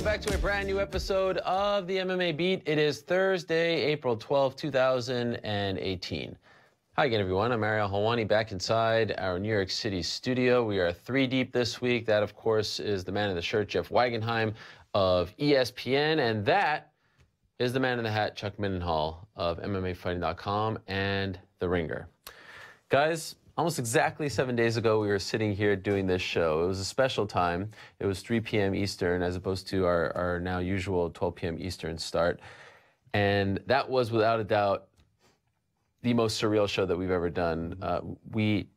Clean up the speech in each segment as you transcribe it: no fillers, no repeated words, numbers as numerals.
welcome back to a brand new episode of the MMA Beat. It is Thursday, April 12th, 2018. Hi again, everyone. I'm Ariel Helwani back inside our New York City studio. We are three deep this week. That, of course, is the man in the shirt, Jeff Wagenheim of ESPN, and that is the man in the hat, Chuck Mindenhall of MMAfighting.com and The Ringer. Guys, almost exactly 7 days ago, we were sitting here doing this show. It was a special time. It was 3 p.m. Eastern as opposed to our now usual 12 p.m. Eastern start. And that was, without a doubt, the most surreal show that we've ever done. We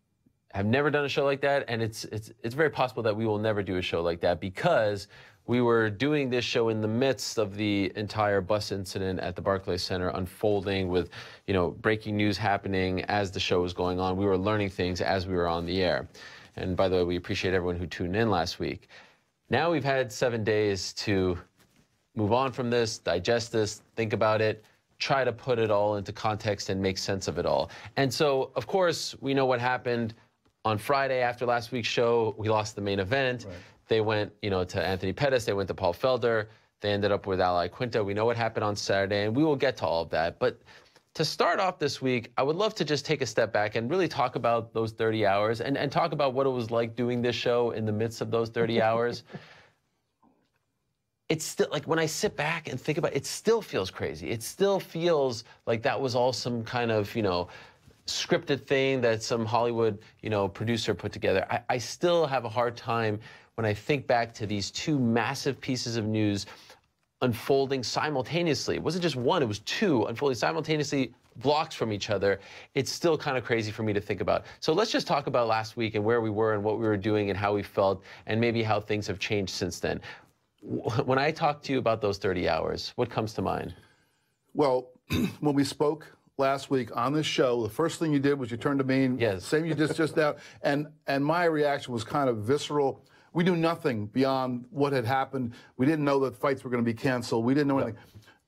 have never done a show like that, and it's very possible that we will never do a show like that because we were doing this show in the midst of the entire bus incident at the Barclays Center unfolding with, breaking news happening as the show was going on. We were learning things as we were on the air. And by the way, we appreciate everyone who tuned in last week. Now we've had 7 days to move on from this, digest this, think about it, try to put it all into context and make sense of it all. And so, of course, we know what happened on Friday after last week's show. We lost the main event. Right. They went, to Anthony Pettis. They went to Paul Felder. They ended up with Iaquinta. We know what happened on Saturday, and we will get to all of that. But to start off this week, I would love to just take a step back and really talk about those 30 hours and talk about what it was like doing this show in the midst of those 30 hours. It's still, like, when I sit back and think about it, it still feels crazy. It still feels like that was all some kind of, scripted thing that some Hollywood, producer put together. I still have a hard time when I think back to these two massive pieces of news unfolding simultaneously. It wasn't just one, it was two unfolding simultaneously, blocks from each other. It's still kind of crazy for me to think about. So let's just talk about last week and where we were and what we were doing and how we felt and maybe how things have changed since then. When I talk to you about those 30 hours, what comes to mind? Well, when we spoke last week on this show, the first thing you did was you turned to me, yes, same you just now, and my reaction was kind of visceral. We knew nothing beyond what had happened. We didn't know that fights were going to be canceled. We didn't know anything.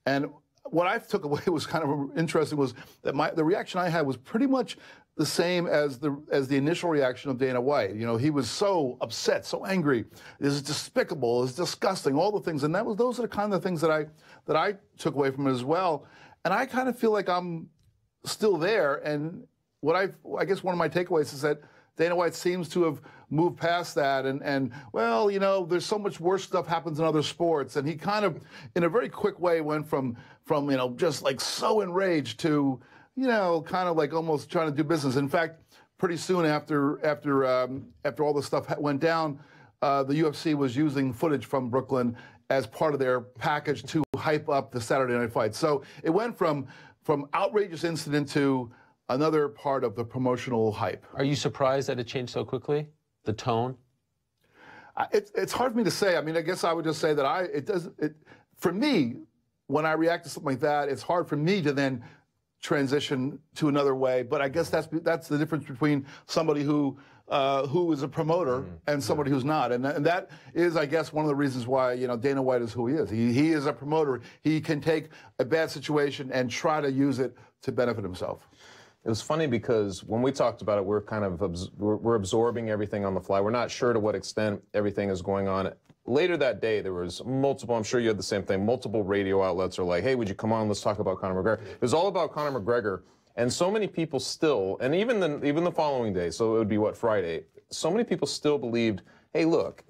And what I took away was kind of interesting was that the reaction I had was pretty much the same as the initial reaction of Dana White. He was so upset, so angry. This is despicable. It's disgusting. All the things, and those are the kind of things that I took away from it as well. And I kind of feel like I'm still there. And what I guess one of my takeaways is that Dana White seems to have moved past that, and well, there's so much worse stuff happens in other sports, and he kind of, in a very quick way, went from just like so enraged to, kind of like almost trying to do business. In fact, pretty soon after all this stuff went down, the UFC was using footage from Brooklyn as part of their package to hype up the Saturday night fight. So it went from outrageous incident to another part of the promotional hype. Are you surprised that it changed so quickly? The tone? It's hard for me to say. I mean, I guess I would just say that for me, when I react to something like that, it's hard for me to then transition to another way. But I guess that's the difference between somebody who is a promoter and somebody who's not. And that is, I guess, one of the reasons why, Dana White is who he is. He is a promoter. He can take a bad situation and try to use it to benefit himself. It was funny because when we talked about it, we're absorbing everything on the fly. We're not sure to what extent everything is going on. Later that day, there was multiple, I'm sure you had the same thing, multiple radio outlets are like, hey, would you come on, let's talk about Conor McGregor. It was all about Conor McGregor, and so many people still, and even the following day, so it would be, Friday, so many people still believed, hey, look,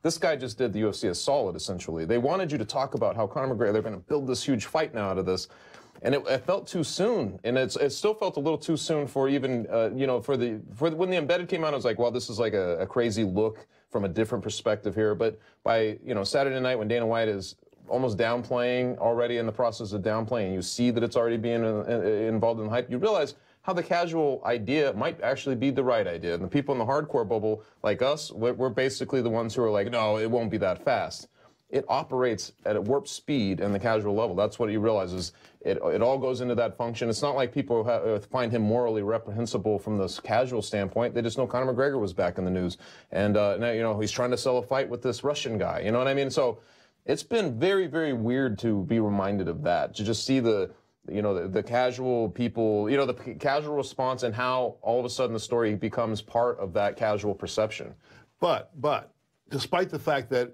this guy just did the UFC a solid, essentially. They wanted you to talk about how Conor McGregor, they're going to build this huge fight now out of this. And it felt too soon, and it still felt a little too soon for even, when the embedded came out, I was like, well, this is like a crazy look from a different perspective here. But by, Saturday night when Dana White is almost downplaying, already in the process of downplaying, you see that it's already being involved in the hype, you realize how the casual idea might actually be the right idea. And the people in the hardcore bubble, like us, we're basically the ones who are like, no, it won't be that fast. It operates at a warp speed in the casual level. That's what you realize is it all goes into that function. It's not like people find him morally reprehensible from this casual standpoint. They just know Conor McGregor was back in the news. And now, he's trying to sell a fight with this Russian guy. You know what I mean? So it's been very, very weird to be reminded of that, to just see the casual people, the casual response and how all of a sudden the story becomes part of that casual perception. But despite the fact that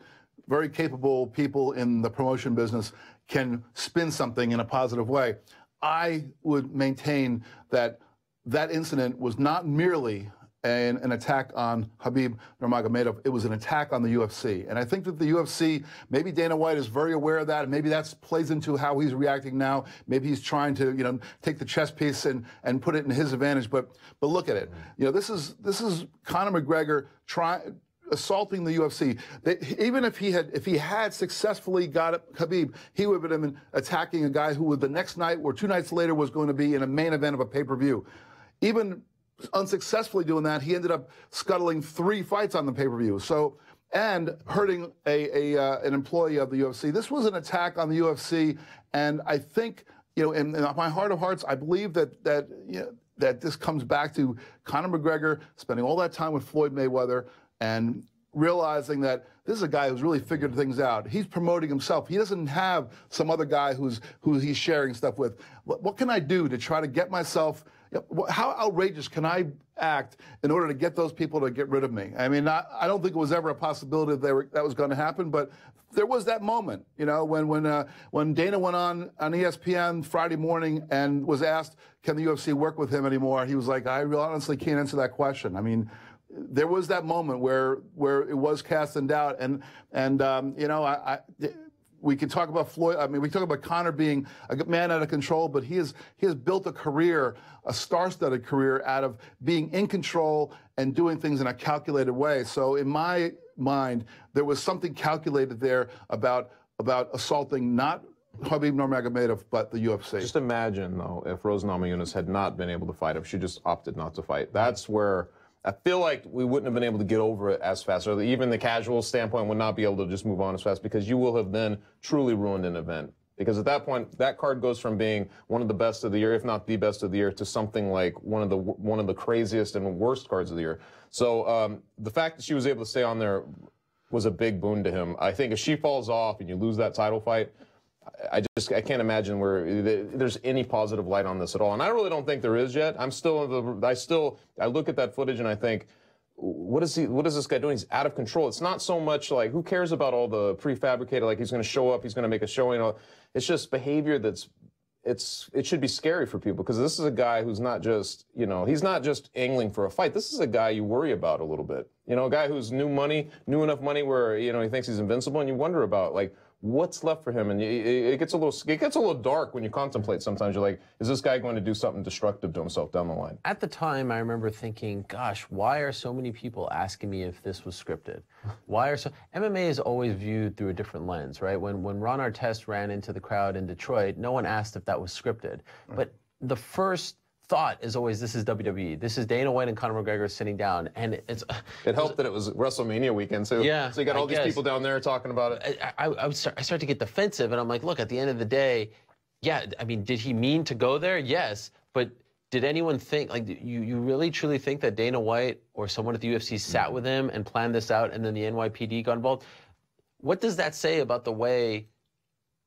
very capable people in the promotion business can spin something in a positive way. I would maintain that that incident was not merely an attack on Khabib Nurmagomedov. It was an attack on the UFC. And I think that the UFC, maybe Dana White is very aware of that, and maybe that plays into how he's reacting now. Maybe he's trying to, take the chess piece and put it in his advantage. But look at it. This is Conor McGregor assaulting the UFC. Even if he had successfully got Khabib, he would have been attacking a guy who would the next night or 2 nights later was going to be in a main event of a pay-per-view. Even unsuccessfully doing that, he ended up scuttling 3 fights on the pay-per-view. So, and hurting an employee of the UFC. This was an attack on the UFC, and I think, in my heart of hearts, I believe that this comes back to Conor McGregor spending all that time with Floyd Mayweather and realizing that this is a guy who's really figured things out. He's promoting himself. He doesn't have some other guy who he's sharing stuff with. What can I do to try to get myself? How outrageous can I act in order to get those people to get rid of me? I mean, I don't think it was ever a possibility that was going to happen, but there was that moment, when Dana went on ESPN Friday morning and was asked, can the UFC work with him anymore? He was like, I honestly can't answer that question. I mean, there was that moment where it was cast in doubt, and we can talk about Floyd. I mean, we talk about Conor being a man out of control, but he has built a career, a star-studded career, out of being in control and doing things in a calculated way. So in my mind, there was something calculated there about assaulting not Khabib Nurmagomedov, but the UFC. Just imagine, though, if Rose Namajunas had not been able to fight him. She just opted not to fight. That's where I feel like we wouldn't have been able to get over it as fast, or even the casual standpoint would not be able to just move on as fast, because you will have then truly ruined an event. Because at that point, that card goes from being one of the best of the year, if not the best of the year, to something like one of the craziest and worst cards of the year. So the fact that she was able to stay on there was a big boon to him. I think if she falls off and you lose that title fight, I can't imagine where there's any positive light on this at all. And I really don't think there is yet. I look at that footage and I think, what is this guy doing? He's out of control. It's not so much like, who cares about all the prefabricated, like he's going to show up, he's going to make a showing. It's just behavior it should be scary for people, because this is a guy who's not just, he's not just angling for a fight. This is a guy you worry about a little bit. A guy who's new enough money where, he thinks he's invincible, and you wonder about, like, what's left for him? And it gets a little dark when you contemplate. Sometimes you're like, is this guy going to do something destructive to himself down the line? At the time, I remember thinking, gosh, why are so many people asking me if this was scripted? MMA is always viewed through a different lens, right? When Ron Artest ran into the crowd in Detroit, no one asked if that was scripted. Right. But the first thought is always, this is WWE. This is Dana White and Conor McGregor sitting down, and it helped that it was WrestleMania weekend too. Yeah, so you got all these people down there talking about it. I start to get defensive, and I'm like, look, at the end of the day, yeah, I mean, did he mean to go there? Yes, but did anyone think, like, you really truly think that Dana White or someone at the UFC sat with him and planned this out, and then the NYPD got involved? What does that say about the way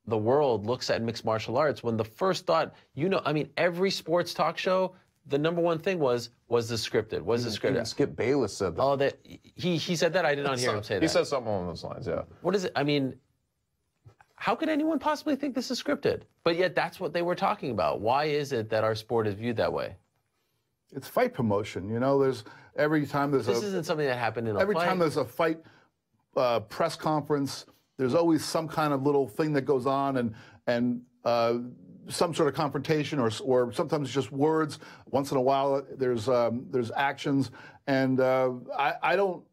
the world looks at mixed martial arts, when the first thought, I mean, every sports talk show, the number one thing was this scripted? Was this scripted? Skip Bayless said that. Oh, he said that? I did not hear him say that. He said something along those lines, yeah. What is it? I mean, how could anyone possibly think this is scripted? But yet that's what they were talking about. Why is it that our sport is viewed that way? It's fight promotion. This isn't something that happened in a fight. Every time there's a fight press conference, there's always some kind of little thing that goes on, and some sort of confrontation, or sometimes it's just words. Once in a while, there's actions, and I don't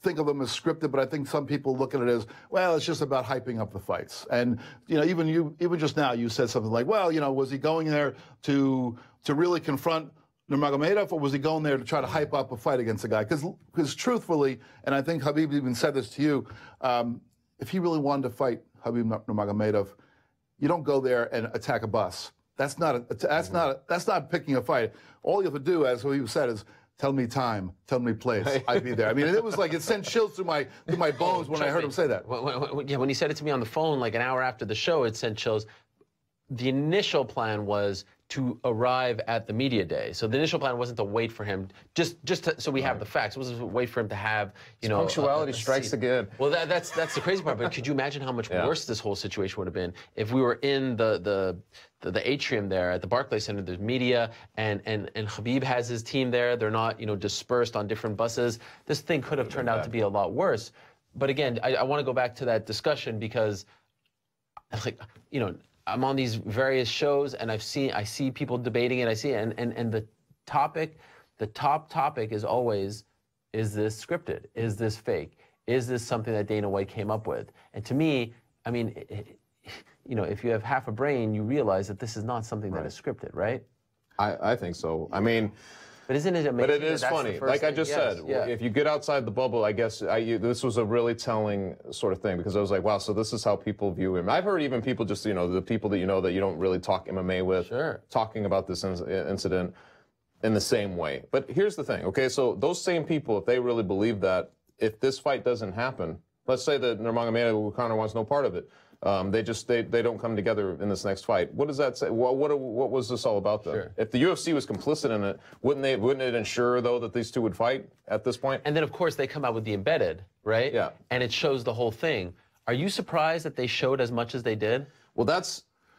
think of them as scripted, but I think some people look at it as, well, it's just about hyping up the fights. And even just now, you said something like, well, was he going there to really confront Nurmagomedov, or was he going there to try to hype up a fight against a guy? Because truthfully, and I think Khabib even said this to you, if he really wanted to fight Khabib Nurmagomedov, you don't go there and attack a bus. That's not picking a fight. All you have to do, as he said, is tell me time, tell me place. I'd be there. I mean, it was like it sent chills through my bones when I heard him say that. Yeah, when he said it to me on the phone, like an hour after the show, it sent chills. The initial plan was to arrive at the media day. So the initial plan wasn't to wait for him, so we have the facts. It wasn't to wait for him to have, you know, punctuality strikes again. Well, that's the crazy part. But could you imagine how much worse this whole situation would have been if we were in the atrium there at the Barclays Center? There's media, and Khabib has his team there. They're not, you know, dispersed on different buses. This thing could have turned out to be a lot worse. But again, I want to go back to that discussion because, like, you know, I'm on these various shows and I see people debating it. I see it, and the top topic is always, is this scripted? Is this fake? Is this something that Dana White came up with? And to me, I mean, you know, if you have half a brain, you realize that this is not something that is scripted, right? I think so. I mean, but isn't it amazing? But it is funny. Like I just said, if you get outside the bubble, I guess this was a really telling sort of thing because I was like, wow, so this is how people view him. I've heard even people just, you know, the people that you know that you don't really talk MMA with, talking about this incident in the same way. But here's the thing, okay? So those same people, if they really believe that, if this fight doesn't happen, let's say that Namajunas, Conor wants no part of it. They don't come together in this next fight. What does that say? What was this all about, though? If the UFC was complicit in it, wouldn't it ensure, though, that these two would fight at this point? And then, of course, they come out with the embedded, right? Yeah. And it shows the whole thing. Are you surprised that they showed as much as they did? Well,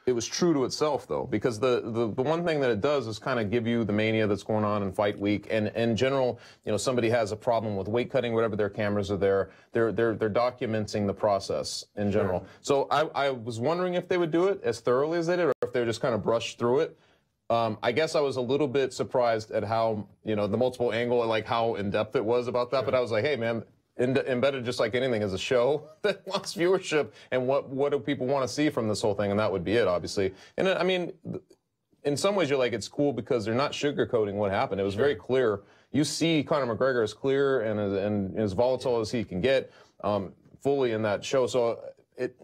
it was true to itself, though, because the one thing that it does is kind of give you the mania that's going on in fight week. And in general, you know, somebody has a problem with weight cutting, whatever, their cameras are there. They're documenting the process in general. So I was wondering if they would do it as thoroughly as they did, or if they would just kind of brush through it. I guess I was a little bit surprised at how, you know, the multiple angle and like how in depth it was about that. But I was like, hey, man. Embedded, just like anything, is a show that wants viewership, and what do people want to see from this whole thing, and that would be it, obviously. And I mean, in some ways, you're like, it's cool because they're not sugarcoating what happened. It was very clear. You see Conor McGregor as clear and as volatile as he can get, fully in that show. So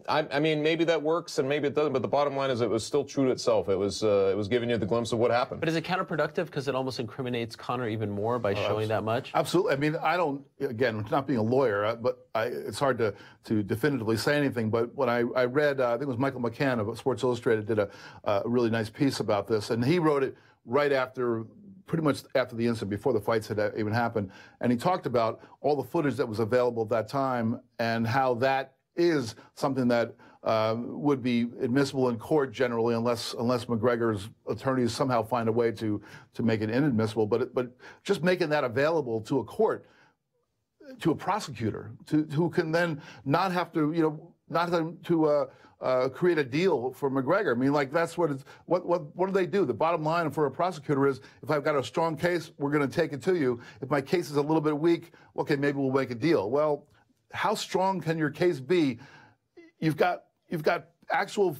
I mean, maybe that works and maybe it doesn't, but the bottom line is it was still true to itself. It was giving you the glimpse of what happened. But is it counterproductive because it almost incriminates Conor even more by showing that much? Absolutely. I mean, I don't, again, not being a lawyer, but it's hard to definitively say anything. But when I read, I think it was Michael McCann of Sports Illustrated did a really nice piece about this, and he wrote it right after, pretty much after the incident, before the fights had even happened. And he talked about all the footage that was available at that time and how that is something that would be admissible in court generally, unless McGregor's attorneys somehow find a way to make it inadmissible. But just making that available to a court, to a prosecutor, who can then not have to, you know, not to create a deal for McGregor. I mean, like, that's what it's, what do they do? The bottom line for a prosecutor is, if I've got a strong case, we're going to take it to you. If my case is a little bit weak, okay, maybe we'll make a deal. Well, how strong can your case be? You've got actual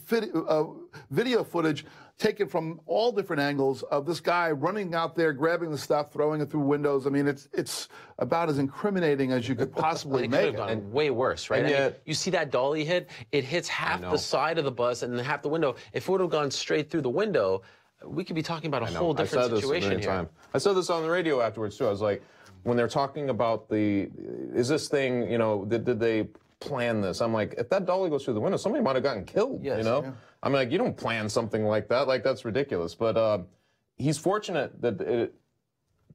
video footage taken from all different angles of this guy running out there, grabbing the stuff, throwing it through windows. I mean, it's about as incriminating as you could possibly make it. And way worse, right? And yet, I mean, you see that dolly hit? It hits half the side of the bus and half the window. If it would have gone straight through the window, we could be talking about a whole different situation here. I said this on the radio afterwards, too. I was like, when they're talking about is this thing, you know, did they plan this? I'm like, if that dolly goes through the window, somebody might have gotten killed, you know? Yeah. I'm like, you don't plan something like that. Like, that's ridiculous. But he's fortunate that it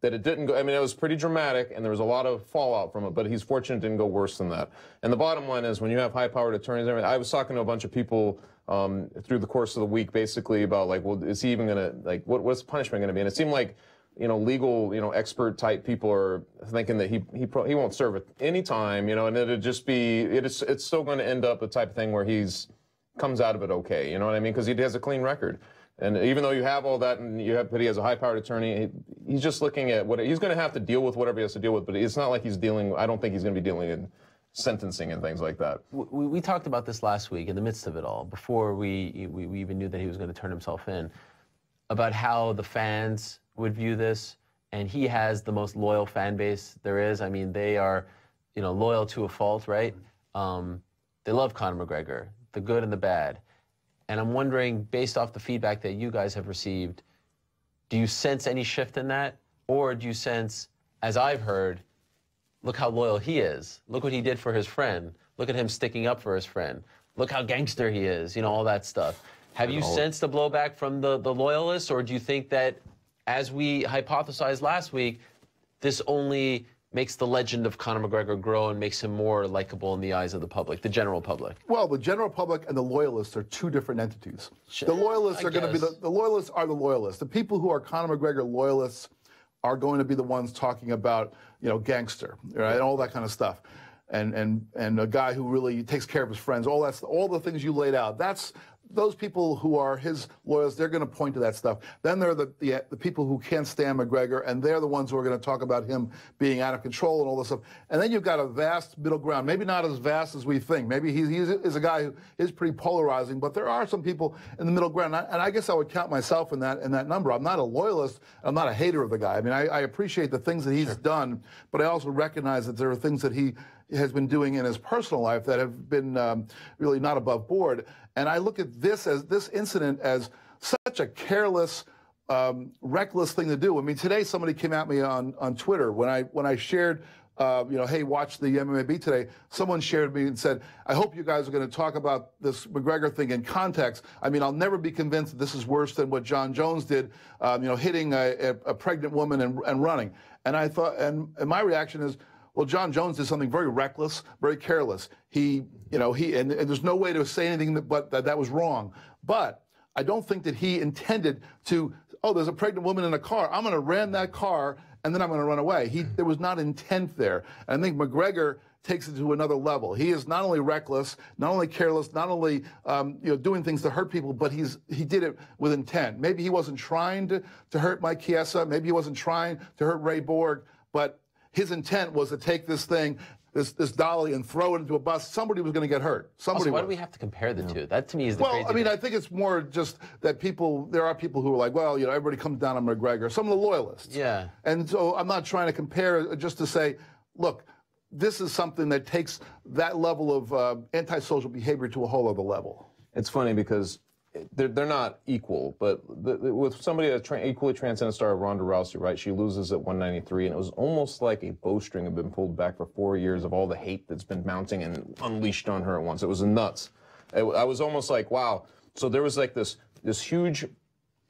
didn't go. I mean, it was pretty dramatic, and there was a lot of fallout from it, but he's fortunate it didn't go worse than that. And the bottom line is, when you have high-powered attorneys and everything, I was talking to a bunch of people through the course of the week, basically, about, like, well, is he even going to, like, what's the punishment going to be? And it seemed like, you know, legal, you know, expert type people are thinking that he won't serve at any time, you know, and it'd just be, it's still going to end up the type of thing where comes out of it okay, you know what I mean? Because he has a clean record. And even though you have all that, but he has a high-powered attorney, he's just looking at he's going to have to deal with whatever he has to deal with, but it's not like I don't think he's going to be dealing in sentencing and things like that. We talked about this last week in the midst of it all, before we even knew that he was going to turn himself in, about how the fans would view this, and he has the most loyal fan base there is. I mean, they are, you know, loyal to a fault, right? They love Conor McGregor, the good and the bad. And I'm wondering, based off the feedback that you guys have received, do you sense any shift in that? Or do you sense, as I've heard, look how loyal he is. Look what he did for his friend. Look at him sticking up for his friend. Look how gangster he is, you know, all that stuff. Have you sensed the blowback from the loyalists, or do you think that, as we hypothesized last week, this only makes the legend of Conor McGregor grow and makes him more likable in the eyes of the public, the general public? Well, the general public and the loyalists are two different entities. The loyalists are going to be the loyalists are the loyalists. The people who are Conor McGregor loyalists are going to be the ones talking about, gangster, right, and all that kind of stuff, and a guy who really takes care of his friends. All the things you laid out. That's those people who are his loyalists. They're going to point to that stuff. Then there are the people who can't stand McGregor, and they're the ones who are going to talk about him being out of control and all this stuff. And then you've got a vast middle ground, maybe not as vast as we think. Maybe he is a guy who is pretty polarizing, but there are some people in the middle ground. And I guess I would count myself in that number. I'm not a loyalist. I'm not a hater of the guy. I mean, I appreciate the things that he's done, but I also recognize that there are things that he has been doing in his personal life that have been really not above board. And I look at this incident as such a careless, reckless thing to do. I mean, today somebody came at me on Twitter when I shared, hey, watch the MMA Beat today. Someone shared me and said, I hope you guys are going to talk about this McGregor thing in context. I mean, I'll never be convinced that this is worse than what John Jones did, hitting a pregnant woman and running. And I thought, and my reaction is, well, John Jones did something very reckless, very careless. And there's no way to say anything but that was wrong. But I don't think that he intended to, there's a pregnant woman in a car. I'm going to ram that car, and then I'm going to run away. There was not intent there. And I think McGregor takes it to another level. He is not only reckless, not only careless, not only doing things to hurt people, but he did it with intent. Maybe he wasn't trying to hurt Mike Chiesa. Maybe he wasn't trying to hurt Ray Borg, but his intent was to take this thing, this dolly, and throw it into a bus. Somebody was going to get hurt. Somebody. Why do we have to compare the two? That to me is the crazy thing. I think it's more just that there are people who are like, well, everybody comes down on McGregor. Some of the loyalists. Yeah. And so I'm not trying to compare, just to say, look, this is something that takes that level of antisocial behavior to a whole other level. It's funny because they're not equal, but with somebody that's equally transcendent star, Ronda Rousey, right? She loses at 193, and it was almost like a bowstring had been pulled back for 4 years of all the hate that's been mounting and unleashed on her at once. It was nuts. I was almost like, wow. So there was like this huge,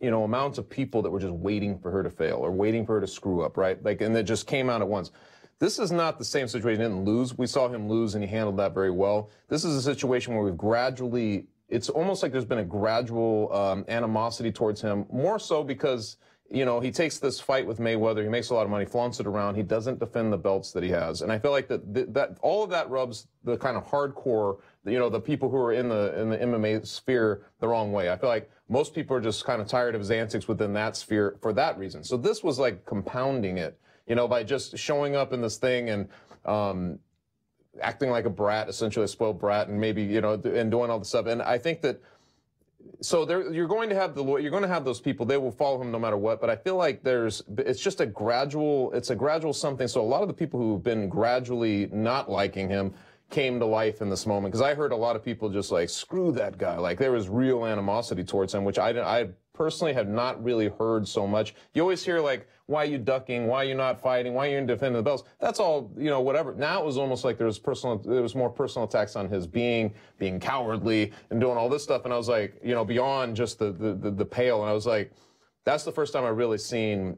amount of people that were just waiting for her to fail or waiting for her to screw up, right? And it just came out at once. This is not the same situation. He didn't lose. We saw him lose, and he handled that very well. This is a situation where we've gradually. It's almost like there's been a gradual animosity towards him, more so because, he takes this fight with Mayweather, he makes a lot of money, flaunts it around, he doesn't defend the belts that he has. And I feel like that all of that rubs the kind of hardcore, the people who are in the MMA sphere the wrong way. I feel like most people are just kind of tired of his antics within that sphere for that reason. So this was like compounding it, by just showing up in this thing and, acting like a brat, essentially a spoiled brat, and maybe and doing all the stuff. And I think that you're going to have those people. They will follow him no matter what. But I feel like it's just a gradual something. So a lot of the people who've been gradually not liking him came to life in this moment, because I heard a lot of people just like, screw that guy. Like there was real animosity towards him, which I personally have not really heard so much. You always hear like, why are you ducking? Why are you not fighting? Why are you defending the belts? That's all, whatever. Now it was almost like there was more personal attacks on his being cowardly and doing all this stuff. And I was like, beyond just the pale. And I was like, that's the first time I really seen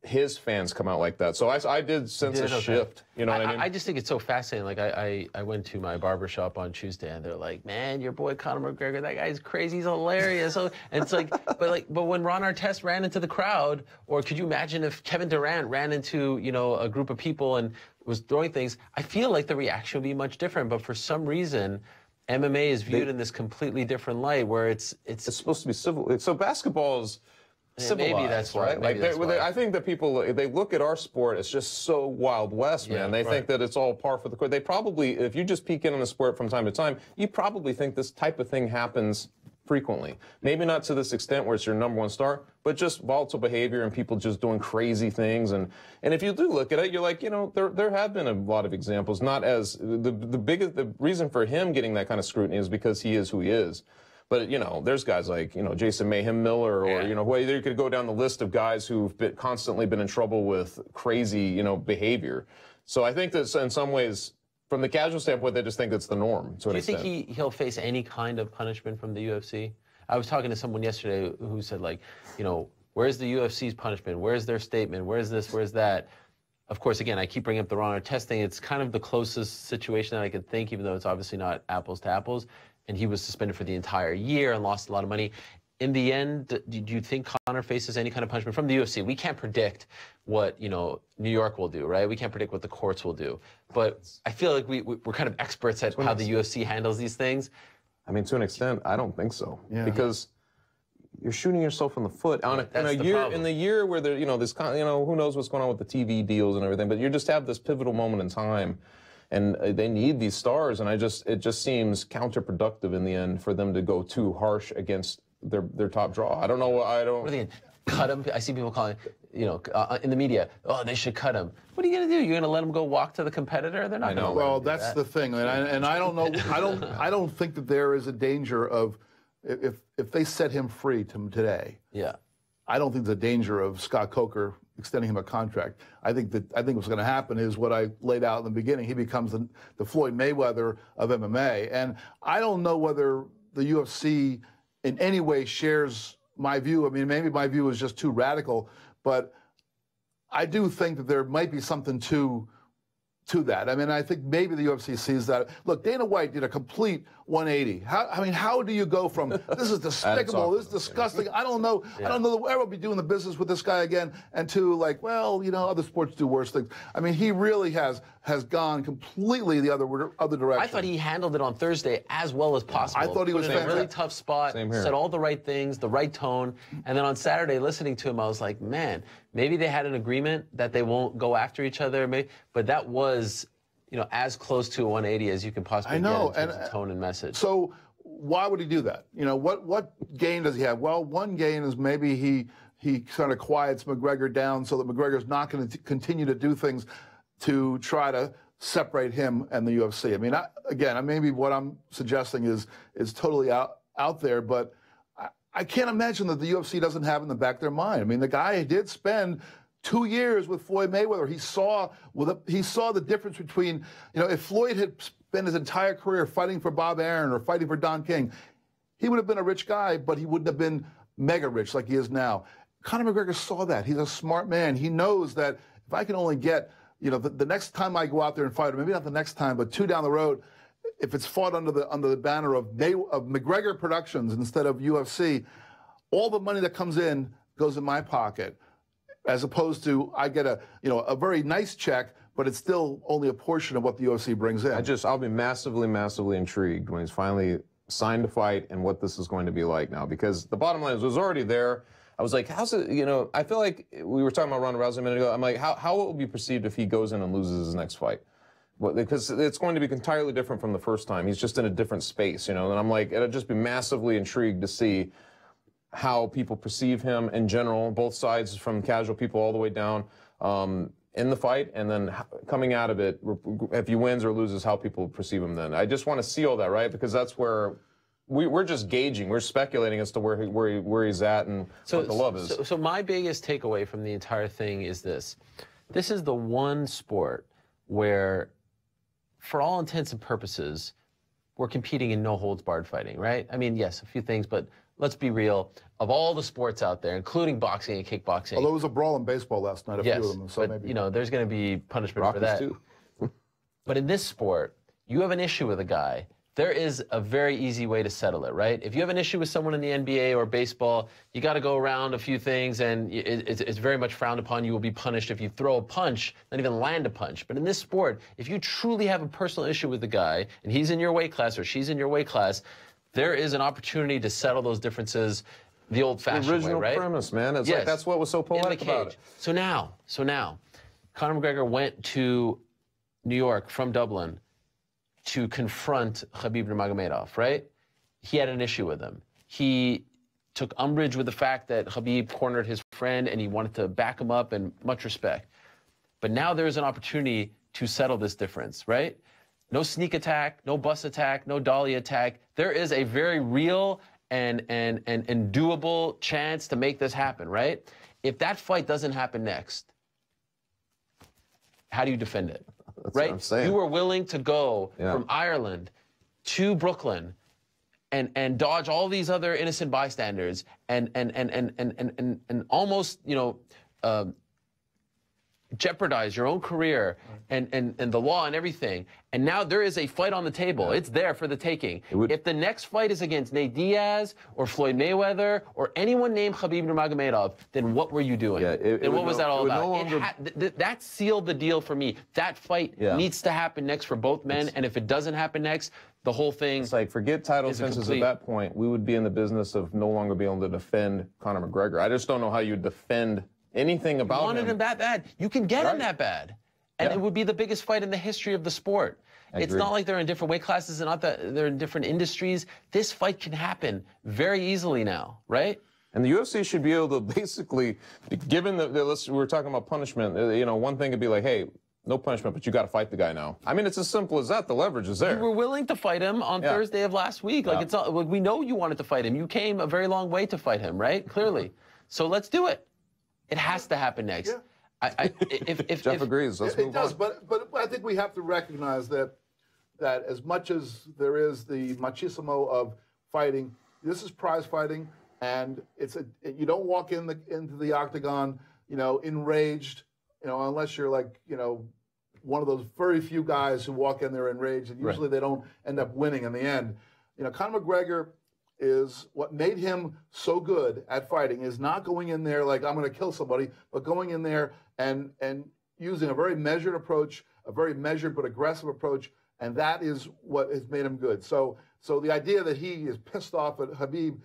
his fans come out like that. So I did sense a shift. You know what I mean? I just think it's so fascinating. Like I went to my barbershop on Tuesday, and they're like, man, your boy Conor McGregor, that guy's crazy, he's hilarious. And it's like, but when Ron Artest ran into the crowd, or could you imagine if Kevin Durant ran into, a group of people and was throwing things, I feel like the reaction would be much different. But for some reason, MMA is viewed in this completely different light, where it's supposed to be civil. So basketball is civilized, maybe that's why. Right? I think that people, they look at our sport, it's just so Wild West, man. They think that it's all par for the course. They probably, if you just peek in on the sport from time to time, you probably think this type of thing happens frequently. Maybe not to this extent where it's your number one star, but just volatile behavior and people just doing crazy things. And if you do look at it, you're like, there have been a lot of examples. Not as the reason for him getting that kind of scrutiny is because he is who he is. But, there's guys like, Jason Mayhem Miller, or, well, you could go down the list of guys who've constantly been in trouble with crazy, behavior. So I think that in some ways, from the casual standpoint, they just think it's the norm. Do you think he'll face any kind of punishment from the UFC? I was talking to someone yesterday who said, like, you know, where's the UFC's punishment? Where's their statement? Where's this? Where's that? Of course, again, I keep bringing up the Raw Honor testing. It's kind of the closest situation that I could think, even though it's obviously not apples to apples. And he was suspended for the entire year and lost a lot of money. In the end, do you think Conor faces any kind of punishment from the UFC? We can't predict what, you know, New York will do, right? We can't predict what the courts will do. But I feel like we're kind of experts at how the UFC handles these things. I mean, to an extent, I don't think so. Yeah. Because you're shooting yourself in the foot in the year where there, you know, this, you know, who knows what's going on with the TV deals and everything, but you just have this pivotal moment in time, and they need these stars, and it just seems counterproductive in the end for them to go too harsh against their top draw. I don't know. What are they gonna cut him? I see people calling, you know, in the media, oh, they should cut him. What are you gonna do? You're gonna let him go walk to the competitor? They're not gonna. Well, that's the thing, and I don't know. I don't think that there is a danger of. If they set him free today, yeah, I don't think there's a danger of Scott Coker extending him a contract. I think what's going to happen is what I laid out in the beginning. He becomes the Floyd Mayweather of MMA, and I don't know whether the UFC in any way shares my view. I mean, maybe my view is just too radical, but I do think that there might be something to that. I mean, I think maybe the UFC sees that. Look, Dana White did a complete 180. How do you go from this is despicable, this is disgusting, I don't know that we'll ever be doing the business with this guy again, and to like, well, you know, other sports do worse things. I mean, he really has gone completely the other direction. I thought he handled it on Thursday as well as possible. I thought he was in a really tough spot, said all the right things, the right tone, and then on Saturday, listening to him, I was like, man, maybe they had an agreement that they won't go after each other, but that was, you know, as close to a 180 as you can possibly get in terms of tone and message. So why would he do that? You know, what gain does he have? Well, one gain is maybe he kind of quiets McGregor down so that McGregor's not going to continue to do things to try to separate him and the UFC. I mean, again, maybe what I'm suggesting is totally out there, but I can't imagine that the UFC doesn't have in the back of their mind. I mean, the guy did spend 2 years with Floyd Mayweather. He saw the difference between, you know, if Floyd had spent his entire career fighting for Bob Arum or fighting for Don King, he would have been a rich guy, but he wouldn't have been mega rich like he is now. Conor McGregor saw that. He's a smart man. He knows that if I can only get, you know, the next time I go out there and fight, or maybe not the next time, but 2 down the road, if it's fought under the banner of McGregor Productions instead of UFC, all the money that comes in goes in my pocket, as opposed to I get a very nice check, but it's still only a portion of what the UFC brings in. I'll be massively, massively intrigued when he's finally signed to fight and what this is going to be like now, because the bottom line is it was already there. I was like, how's it, you know, I feel like we were talking about Ronda Rousey a minute ago. I'm like, how will it be perceived if he goes in and loses his next fight? Well, because it's going to be entirely different from the first time. He's just in a different space, you know, and I'm like, it'll just be massively intrigued to see how people perceive him in general, both sides, from casual people all the way down in the fight, and then coming out of it, if he wins or loses, how people perceive him then. I just want to see all that, right? Because that's where we're just gauging, we're speculating as to where he's at and what the love is. So my biggest takeaway from the entire thing is this. This is the one sport where, for all intents and purposes, we're competing in no-holds-barred fighting, right? I mean, yes, a few things, but let's be real. Of all the sports out there, including boxing and kickboxing. Although it was a brawl in baseball last night, a few of them. So but, maybe, you know, there's going to be punishment Rockies for that. Too. But in this sport, you have an issue with a guy. There is a very easy way to settle it, right? If you have an issue with someone in the NBA or baseball, you got to go around a few things, and it's very much frowned upon. You will be punished if you throw a punch, not even land a punch. But in this sport, if you truly have a personal issue with the guy, and he's in your weight class or she's in your weight class, there is an opportunity to settle those differences the old-fashioned way, right? The original premise, man. It's like that's what was so poetic about it. So now, Conor McGregor went to New York from Dublin to confront Khabib Nurmagomedov, right? He had an issue with him. He took umbrage with the fact that Khabib cornered his friend and he wanted to back him up, and much respect. But now there's an opportunity to settle this difference, right? No sneak attack, no bus attack, no dolly attack. There is a very real and doable chance to make this happen, right? If that fight doesn't happen next, how do you defend it? That's right? What I'm saying. You were willing to go from Ireland to Brooklyn and dodge all these other innocent bystanders and almost, you know, jeopardize your own career and the law and everything. And now there is a fight on the table. It's there for the taking. If the next fight is against Nate Diaz or Floyd Mayweather or anyone named Khabib Nurmagomedov, then what were you doing? Then what was that all about? That sealed the deal for me. That fight needs to happen next for both men. And if it doesn't happen next, the whole thing. It's like, forget title defenses at that point. We would be in the business of no longer being able to defend Conor McGregor. I just don't know how you defend anything about him. You wanted him that bad. You can get him that bad. And it would be the biggest fight in the history of the sport. It's not like they're in different weight classes and not that they're in different industries. This fight can happen very easily now, right? And the UFC should be able to basically, given we're talking about punishment, you know, one thing could be like, hey, no punishment, but you got to fight the guy now. I mean, it's as simple as that. The leverage is there. You were willing to fight him on Thursday of last week. Like it's all, we know you wanted to fight him. You came a very long way to fight him, right? Clearly. So let's do it. It has to happen next. If Jeff agrees, let's move on. It does, but I think we have to recognize that as much as there is the machismo of fighting, this is prize fighting, and you don't walk into the octagon, you know, enraged, you know, unless you're like, you know, one of those very few guys who walk in there enraged, and usually they don't end up winning in the end. You know, Conor McGregor is what made him so good at fighting is not going in there like I'm going to kill somebody, but going in there and using a very measured approach, a very measured but aggressive approach, and that is what has made him good. So the idea that he is pissed off at Khabib,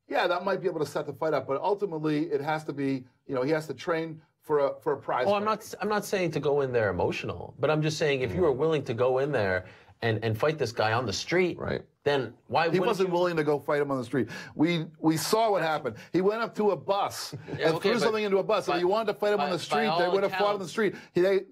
yeah, that might be able to set the fight up, but ultimately it has to be, you know, he has to train for a prize. Oh, I'm not saying to go in there emotional, but I'm just saying if you are willing to go in there and fight this guy on the street, then why he wasn't willing to go fight him on the street? We saw what happened. He went up to a bus and threw something into a bus. If he wanted to fight him on the street, they would have fought on the street.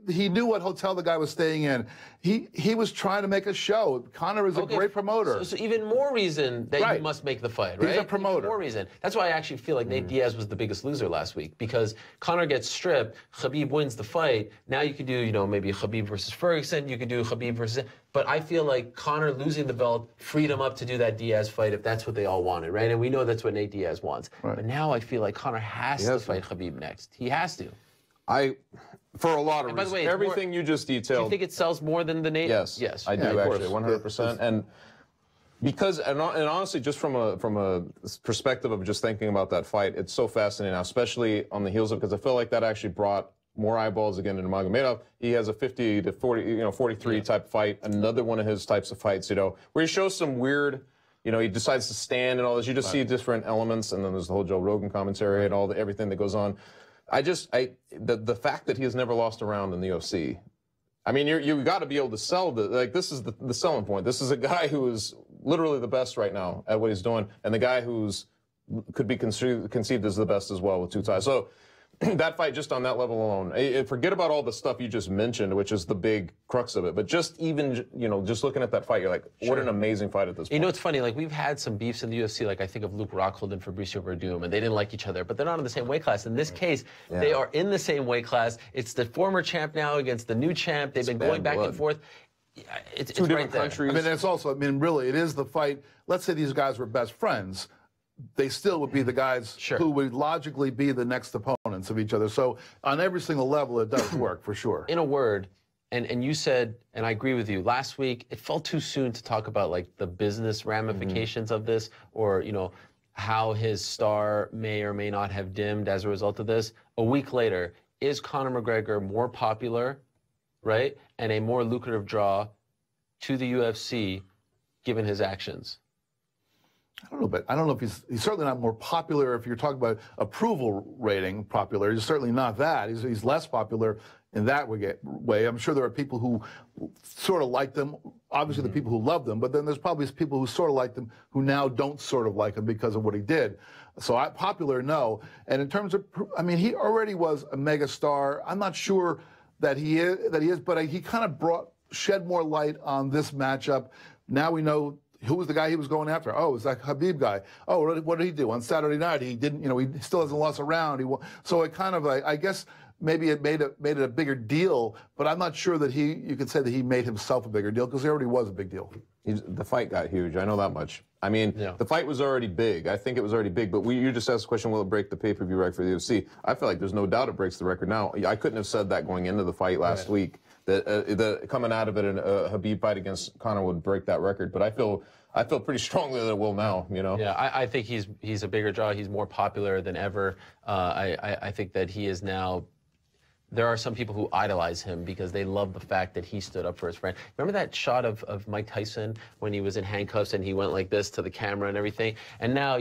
He knew what hotel the guy was staying in. He was trying to make a show. Conor is a great promoter. So even more reason that you must make the fight, right? He's a promoter. Even more reason. That's why I actually feel like Nate Diaz was the biggest loser last week, because Conor gets stripped, Khabib wins the fight. Now you could do, you know, maybe Khabib versus Ferguson. You could do Khabib versus. But I feel like Conor losing the belt freed him up to do that Diaz fight if that's what they all wanted, right? And we know that's what Nate Diaz wants. But now I feel like Conor has to fight Khabib next. He has to. For a lot of reasons. By the way, everything you just detailed. Do you think it sells more than the Nate? Yes. Yes. I do, actually, 100%. And because, and honestly, just from a perspective of just thinking about that fight, it's so fascinating now, especially on the heels of, because I feel like that actually brought more eyeballs again into Nurmagomedov. He has a 50 to 40, you know, 43 type fight, another one of his types of fights, you know, where he shows some weird, you know, he decides to stand and all this. You just see different elements, and then there's the whole Joe Rogan commentary and all everything that goes on. The fact that he has never lost a round in the UFC, I mean, you got to be able to sell this is the selling point. This is a guy who is literally the best right now at what he's doing, and the guy who's could be conceived as the best as well with 2 ties. So that fight, just on that level alone, forget about all the stuff you just mentioned, which is the big crux of it. But just even, you know, just looking at that fight, you're like, what an amazing fight at this point. You know, it's funny, like we've had some beefs in the UFC, like I think of Luke Rockhold and Fabricio Verdum, and they didn't like each other, but they're not in the same weight class. In this case, they are in the same weight class. It's the former champ now against the new champ. They've been going back and forth. It's two different countries. I mean, it's also, I mean, really, it is the fight. Let's say these guys were best friends. They still would be the guys who would logically be the next opponents of each other. So on every single level, it does work for sure. In a word, and you said, and I agree with you, last week, it felt too soon to talk about like the business ramifications of this, or, you know, how his star may or may not have dimmed as a result of this. A week later, is Conor McGregor more popular, right, and a more lucrative draw to the UFC given his actions? I don't know, but I don't know if he's certainly not more popular. If you're talking about approval rating popular, he's certainly not that. He's less popular in that way. I'm sure there are people who sort of like them. Obviously, the people who love them, but then there's probably people who sort of like them who now don't sort of like him because of what he did. So popular, no. And in terms of, I mean, he already was a mega star. I'm not sure that he is, but he kind of shed more light on this matchup. Now we know who was the guy he was going after? Oh, it was that Khabib guy. Oh, what did he do on Saturday night? He didn't, he still hasn't lost a round. So it kind of, I guess, maybe it made it a bigger deal, but I'm not sure that you could say that he made himself a bigger deal, because he already was a big deal. The fight got huge. I know that much. I mean, the fight was already big. I think it was already big, but you just asked the question, will it break the pay-per-view record for the UFC? I feel like there's no doubt it breaks the record now. I couldn't have said that going into the fight last week, that coming out of it, a Khabib fight against Conor would break that record, but I feel pretty strongly that it will now, Yeah, I think he's a bigger draw. He's more popular than ever. I think that he is now. There are some people who idolize him because they love the fact that he stood up for his friend. Remember that shot of Mike Tyson when he was in handcuffs and he went like this to the camera and everything? And now,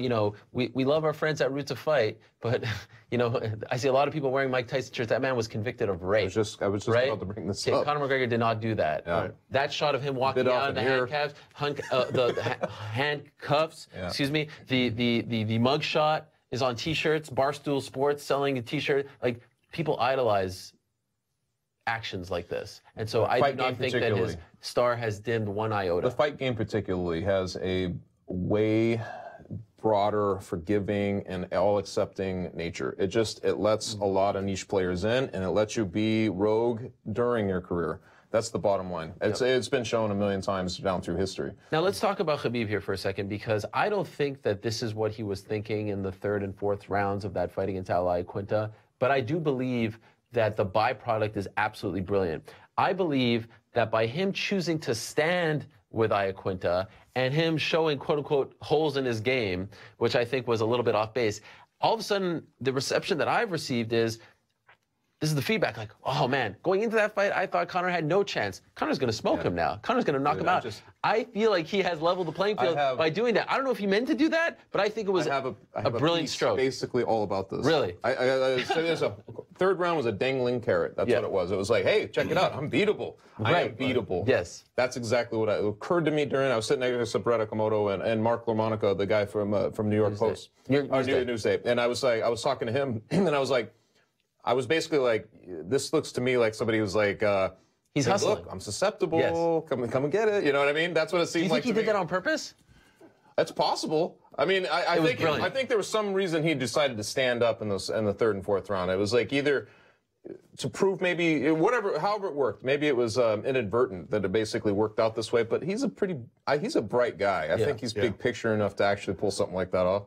we love our friends at Root to Fight, but, I see a lot of people wearing Mike Tyson shirts. That man was convicted of rape. I was just about to bring this up. Conor McGregor did not do that. Yeah. That shot of him walking out in the handcuffs, excuse me, the mug shot is on T-shirts, Barstool Sports selling a T-shirt. Like, people idolize actions like this. And so I do not think that his star has dimmed one iota. The fight game particularly has a way broader, forgiving, and all-accepting nature. It lets a lot of niche players in, and it lets you be rogue during your career. That's the bottom line. It's been shown a million times down through history. Now let's talk about Khabib here for a second, because I don't think that this is what he was thinking in the third and fourth rounds of that fight against Iaquinta. But I do believe that the byproduct is absolutely brilliant. I believe that by him choosing to stand with Iaquinta and him showing, quote-unquote, holes in his game, which I think was a little bit off base, all of a sudden the reception that I've received is, this is the feedback, like, oh, man, going into that fight, I thought Conor had no chance. Conor's going to smoke him now. Conor's going to knock him out. I feel like he has leveled the playing field by doing that. I don't know if he meant to do that, but I think it was a brilliant stroke. Basically all about this. Really? Third round was a dangling carrot. That's what it was. It was like, hey, check it out. I'm beatable. I am beatable. Yes. That's exactly what it occurred to me during. I was sitting next to Sabretta Komodo and Mark LaMonica, the guy from New York Post. Newsday. And I was talking to him, and I was like, I was basically like, this looks to me like somebody was like, he's hustling. Look, I'm susceptible. Come and get it. You know what I mean? That's what it seemed like to me. Do you think he did that on purpose? That's possible. I mean, I think there was some reason he decided to stand up in the third and fourth round. It was like either to prove maybe however it worked. Maybe it was inadvertent that it basically worked out this way. But he's a bright guy. I think he's big picture enough to actually pull something like that off.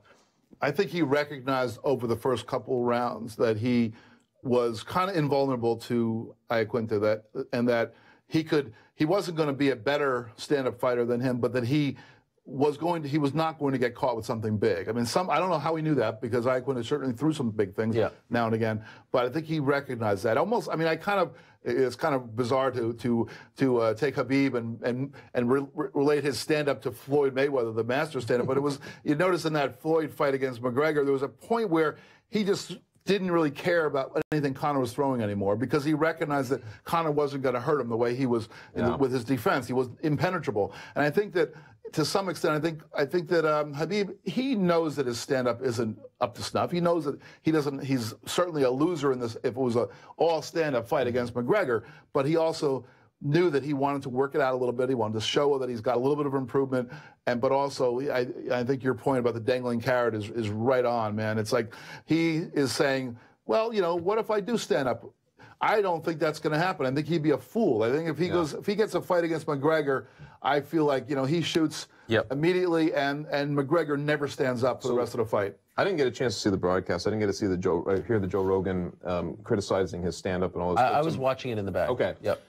I think he recognized over the first couple rounds that he was kind of invulnerable to Iaquinta, that he wasn't going to be a better stand-up fighter than him, but that he was not going to get caught with something big. I mean, I don't know how he knew that, because Iaquinta certainly threw some big things now and again, but I think he recognized that. Almost, I mean, it's kind of bizarre to take Khabib and relate his stand-up to Floyd Mayweather, the master stand-up, but it was, you notice in that Floyd fight against McGregor, there was a point where he just didn't really care about anything Conor was throwing anymore, because he recognized that Conor wasn't going to hurt him the way he was with his defense. He was impenetrable. And I think that, to some extent, I think that Khabib, he knows that his stand-up isn't up to snuff. He knows that he's certainly a loser in this if it was an all stand-up fight against McGregor, but he also knew that he wanted to work it out a little bit. He wanted to show that he's got a little bit of improvement, but also I think your point about the dangling carrot is right on, man. It's like he is saying, well, what if I do stand up? I don't think that's going to happen. I think he'd be a fool. I think if he gets a fight against McGregor, I feel like he shoots immediately, and McGregor never stands up for the rest of the fight. I didn't get a chance to see the broadcast. I didn't get to see hear the Joe Rogan criticizing his stand-up and all this. I was watching it in the back. Okay. Yep.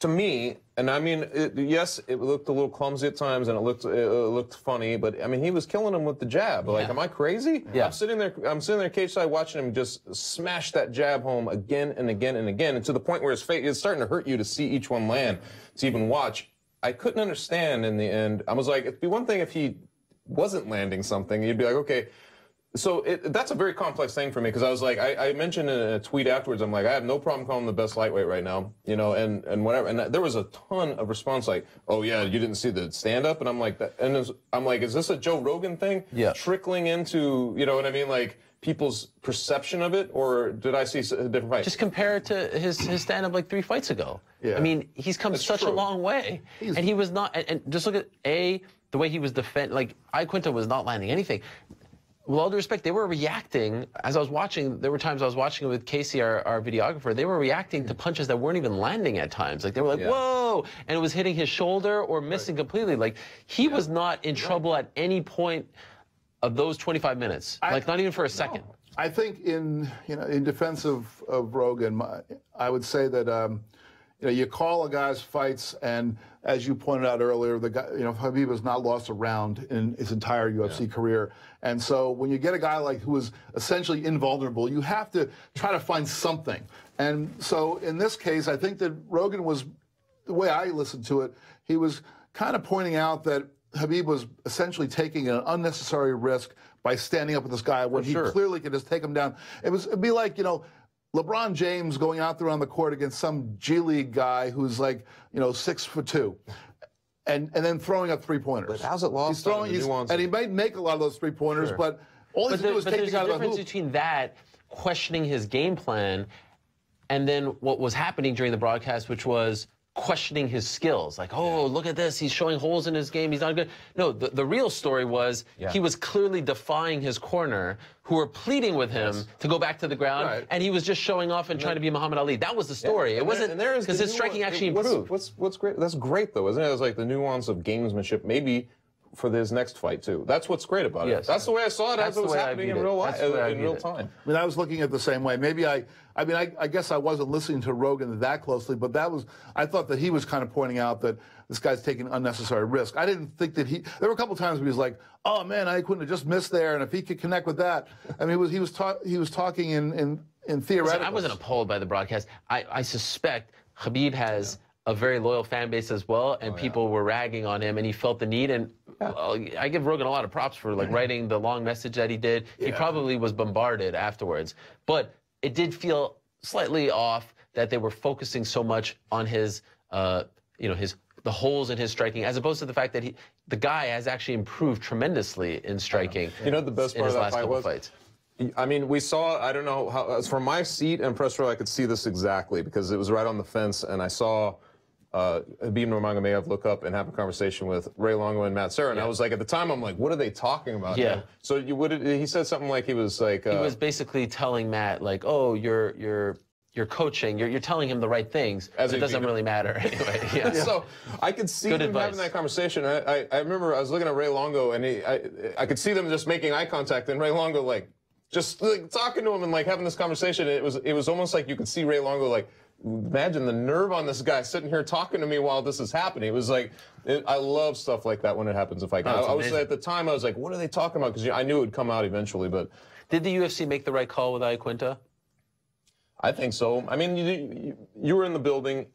To me, and I mean, yes, it looked a little clumsy at times, and it looked funny, but I mean, he was killing him with the jab. Like, am I crazy? Yeah. I'm sitting there cage side watching him just smash that jab home again and again and again, and to the point where his face is starting to hurt you to see each one land, to even watch. I couldn't understand in the end. I was like, it'd be one thing if he wasn't landing something. You'd be like, okay. So that's a very complex thing for me, because I was like, I mentioned in a tweet afterwards, I'm like, I have no problem calling him the best lightweight right now, and whatever. And there was a ton of response like, oh yeah, you didn't see the stand-up? And I'm like, I'm like, is this a Joe Rogan thing? Yeah. Trickling into, you know what I mean, like people's perception of it, or did I see a different fight? Just compare it to his stand-up like 3 fights ago. Yeah. I mean, he's come such a long way, and he was not. And just look at the way he was like Iaquinta was not landing anything. With all due respect, they were reacting. As I was watching, there were times I was watching with Casey, our videographer, they were reacting to punches that weren't even landing at times. Like, they were like, whoa, and it was hitting his shoulder or missing completely. Like, he was not in trouble at any point of those 25 minutes, like not even for a second. I think in defense of Rogan, I would say that you call a guy's fights, and as you pointed out earlier, the guy, Khabib has not lost a round in his entire UFC career, and so when you get a guy like who is essentially invulnerable, you have to try to find something. And so in this case, I think that Rogan was, the way I listened to it, he was kind of pointing out that Khabib was essentially taking an unnecessary risk by standing up with this guy when he clearly could just take him down. It'd be like, LeBron James going out there on the court against some G League guy who's like, 6'2", and then throwing up three-pointers. But how's it lost? And he might make a lot of those three-pointers, but all he has to do is take the guy out of the hoop. There's a difference between that, questioning his game plan, and then what was happening during the broadcast, which was questioning his skills. Like, oh, look at this. He's showing holes in his game. He's not good. No, the real story was he was clearly defying his corner, who were pleading with him to go back to the ground, and he was just showing off and trying to be Muhammad Ali. That was the story. It wasn't because his striking actually improved. What's great? That's great, though, isn't it? It's like the nuance of gamesmanship, maybe for this next fight, too. That's what's great about it. That's the way I saw it as it was happening in real life, in real time. I mean, I was looking at it the same way. Maybe I guess I wasn't listening to Rogan that closely, but I thought that he was kind of pointing out that this guy's taking unnecessary risk. I didn't think that there were a couple times where he was like, oh man, I couldn't have just missed there, and if he could connect with that. I mean, he was talking in theoretical. Listen, I wasn't appalled by the broadcast. I suspect Khabib has a very loyal fan base as well, and people were ragging on him, and he felt the need. And I give Rogan a lot of props for writing the long message that he did. He probably was bombarded afterwards, but it did feel slightly off that they were focusing so much on his, the holes in his striking, as opposed to the fact that the guy has actually improved tremendously in striking. The best part of that fight was. Fights. I mean, we saw, I don't know how, from my seat and press row, I could see this exactly because it was right on the fence, and I saw Khabib Nurmagomedov look up and have a conversation with Ray Longo and Matt Serra, and I was like, at the time, I'm like, what are they talking about? So he said something like he was like... he was basically telling Matt, like, oh, you're coaching, you're telling him the right things, but it doesn't really matter anyway. So I could see them having that conversation. I remember I was looking at Ray Longo, and I could see them just making eye contact, and Ray Longo, like, just like talking to him and like having this conversation. It was almost like you could see Ray Longo like, imagine the nerve on this guy sitting here talking to me while this is happening. It was like, I love stuff like that when it happens in fight. I was at the time, I was like, what are they talking about? Because I knew it would come out eventually. But did the UFC make the right call with Iaquinta? I think so. I mean, you were in the building.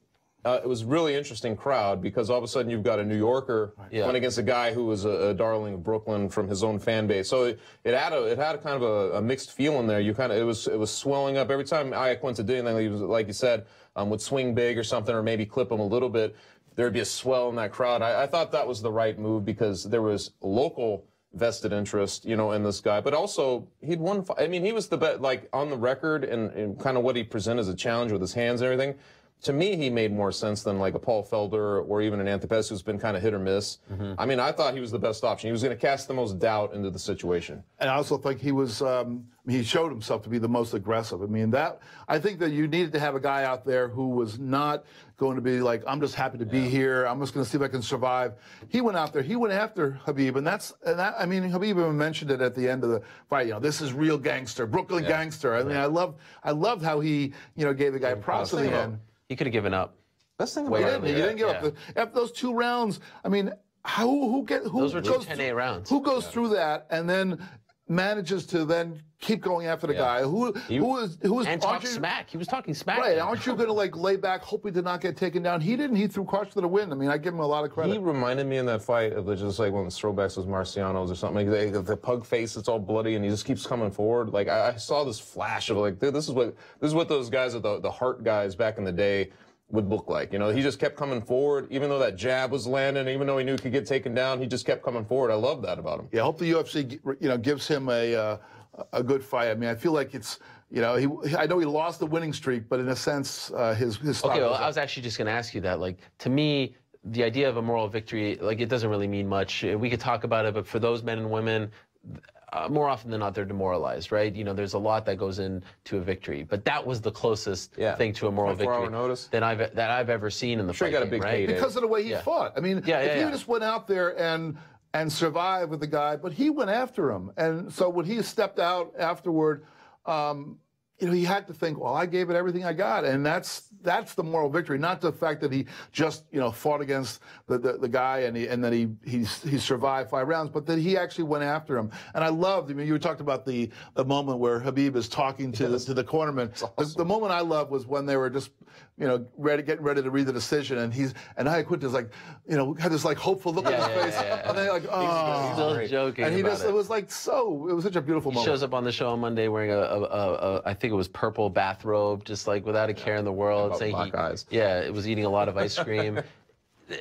It was a really interesting crowd because all of a sudden you've got a New Yorker going against a guy who was a darling of Brooklyn from his own fan base. So it had a kind of a mixed feeling there. It was swelling up every time Iaquinta did anything. He was, like you said, would swing big or something, or maybe clip him a little bit. There'd be a swell in that crowd. I thought that was the right move because there was local vested interest, in this guy, but also he'd won. I mean, he was the best, like on the record and kind of what he presented as a challenge with his hands and everything. To me, he made more sense than like a Paul Felder or even an Anthony Pettis who's been kind of hit or miss. I mean, I thought he was the best option. He was going to cast the most doubt into the situation. And I also think he was, he showed himself to be the most aggressive. I mean, I think that you needed to have a guy out there who was not going to be like, I'm just happy to be here. I'm just going to see if I can survive. He went out there. He went after Khabib. And I mean, Khabib even mentioned it at the end of the fight. This is real gangster, Brooklyn gangster. I mean, I loved how he, gave the guy props in the end. He could have given up. That's the thing about it. He didn't give up. After those 2 rounds, I mean, who those were 2 10-8 rounds. Who goes through that and then manages to then keep going after the guy who is and talk smack. He was talking smack. Right? Aren't you going to like lay back, hoping to not get taken down? He didn't. He threw caution to the wind. I mean, I give him a lot of credit. He reminded me in that fight of just like one of the throwbacks was Marciano's or something. Like the pug face, it's all bloody, and he just keeps coming forward. Like I saw this flash of like, dude, this is what those guys are the Hart guys back in the day would look like. He just kept coming forward, even though that jab was landing, even though he knew he could get taken down, he just kept coming forward. I love that about him. Yeah, I hope the UFC, gives him a good fight. I mean, I feel like it's, I know he lost the winning streak, but in a sense, his okay, well, I was actually just going to ask you that. Like, to me, the idea of a moral victory, like, it doesn't really mean much. We could talk about it, but for those men and women, more often than not, they're demoralized, right? You know, there's a lot that goes into a victory, but that was the closest thing to a moral victory that I've ever seen in the fight game, right? Because of the way he fought. I mean, if he just went out there and survived with the guy, but he went after him, and so when he stepped out afterward, you know, he had to think, well, I gave it everything I got, and that's the moral victory, not the fact that he just, you know, fought against the guy and then he survived 5 rounds, but that he actually went after him. And I loved, I mean, you talked about the moment where Khabib is talking to the cornerman. Awesome. The moment I loved was when they were just, you know, getting ready to read the decision, and Iaquinta's like, you know, had this like hopeful look on his face, and they're like, oh, he's still joking. And he just, it was like it was such a beautiful moment. He shows up on the show on Monday wearing I think it was purple bathrobe, just like without a care in the world, saying it was eating a lot of ice cream.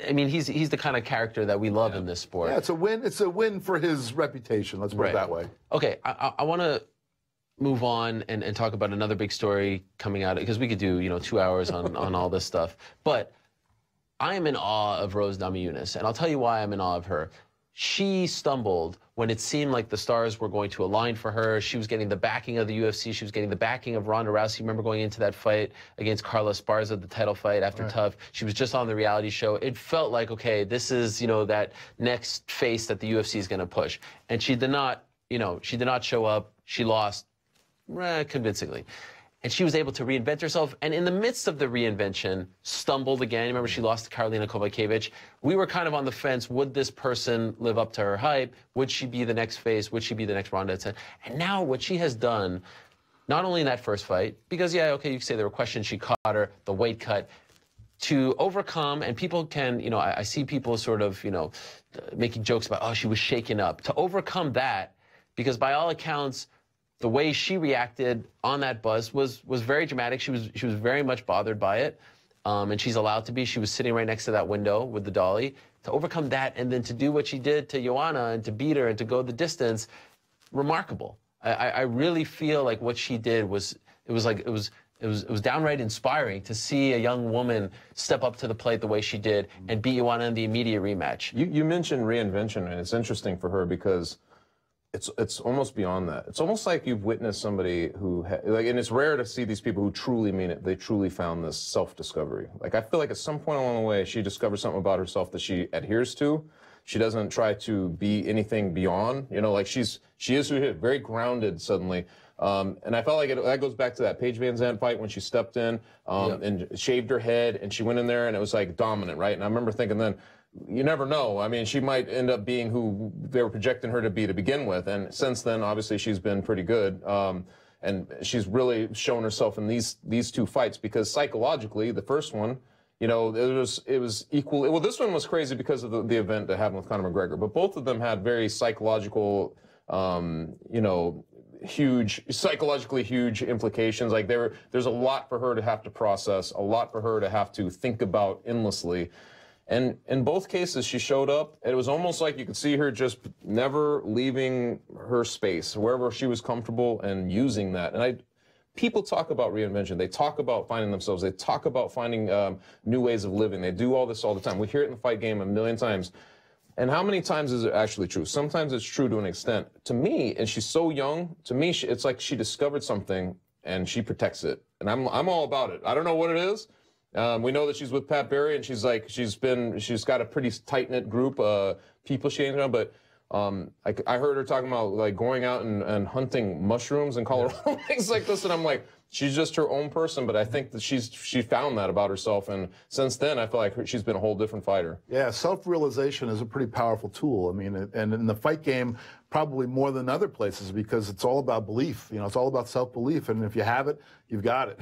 I mean, he's the kind of character that we love in this sport. Yeah, it's a win. It's a win for his reputation. Let's put it that way. Okay, I want to move on and talk about another big story coming out, because we could do, you know, 2 hours on all this stuff. But I am in awe of Rose Namajunas, and I'll tell you why I'm in awe of her. She stumbled when it seemed like the stars were going to align for her. She was getting the backing of the UFC. She was getting the backing of Ronda Rousey. Remember going into that fight against Carla Esparza, the title fight after Tough. She was just on the reality show. It felt like, okay, this is, you know, that next face that the UFC is going to push. And she did not, you know, she did not show up. She lost convincingly. And she was able to reinvent herself, and in the midst of the reinvention, stumbled again. Remember, she lost to Karolina Kowalkiewicz. We were kind of on the fence. Would this person live up to her hype? Would she be the next face? Would she be the next Ronda? And now what she has done, not only in that first fight, because, yeah, okay, you can say there were questions. She caught her, the weight cut, to overcome, and people can, you know, I see people sort of, you know, making jokes about, oh, she was shaken up. To overcome that, because by all accounts, the way she reacted on that bus was very dramatic. She was very much bothered by it, and she's allowed to be. She was sitting right next to that window with the dolly. To overcome that and then to do what she did to Joanna and to beat her and to go the distance, remarkable. I really feel like what she did was downright inspiring to see a young woman step up to the plate the way she did and beat Joanna in the immediate rematch. You mentioned reinvention, and it's interesting for her because it's almost beyond that. It's almost like you've witnessed somebody who, and it's rare to see these people who truly mean it. They truly found this self-discovery. Like, I feel like at some point along the way, she discovered something about herself that she adheres to. She doesn't try to be anything beyond, you know, like she is very grounded suddenly. And I felt like that goes back to that Paige Van Zandt fight when she stepped in and shaved her head, and she went in there and it was like dominant, right? And I remember thinking then, you never know. I mean, she might end up being who they were projecting her to be to begin with. And since then, obviously, she's been pretty good. And she's really shown herself in these 2 fights, because psychologically, the first one, you know, it was equal. Well, this one was crazy because of the event that happened with Conor McGregor. But both of them had very psychological, you know, psychologically huge implications. Like, there's a lot for her to have to process, a lot for her to have to think about endlessly. And in both cases, she showed up. It was almost like you could see her just never leaving her space, wherever she was comfortable, and using that. And people talk about reinvention. They talk about finding themselves. They talk about finding new ways of living. They do all this all the time. We hear it in the fight game a million times. And how many times is it actually true? Sometimes it's true to an extent. To me, and she's so young, to me, it's like she discovered something and she protects it. And I'm all about it. I don't know what it is. We know that she's with Pat Barry, and she's got a pretty tight-knit group of people she hangs around, but I heard her talking about like going out and hunting mushrooms in Colorado, things like this, and I'm like, she's just her own person, but I think that she found that about herself, and since then I feel like she's been a whole different fighter. Yeah, self-realization is a pretty powerful tool. I mean, and in the fight game, probably more than other places, because it's all about belief. You know, it's all about self-belief, and if you have it, you've got it.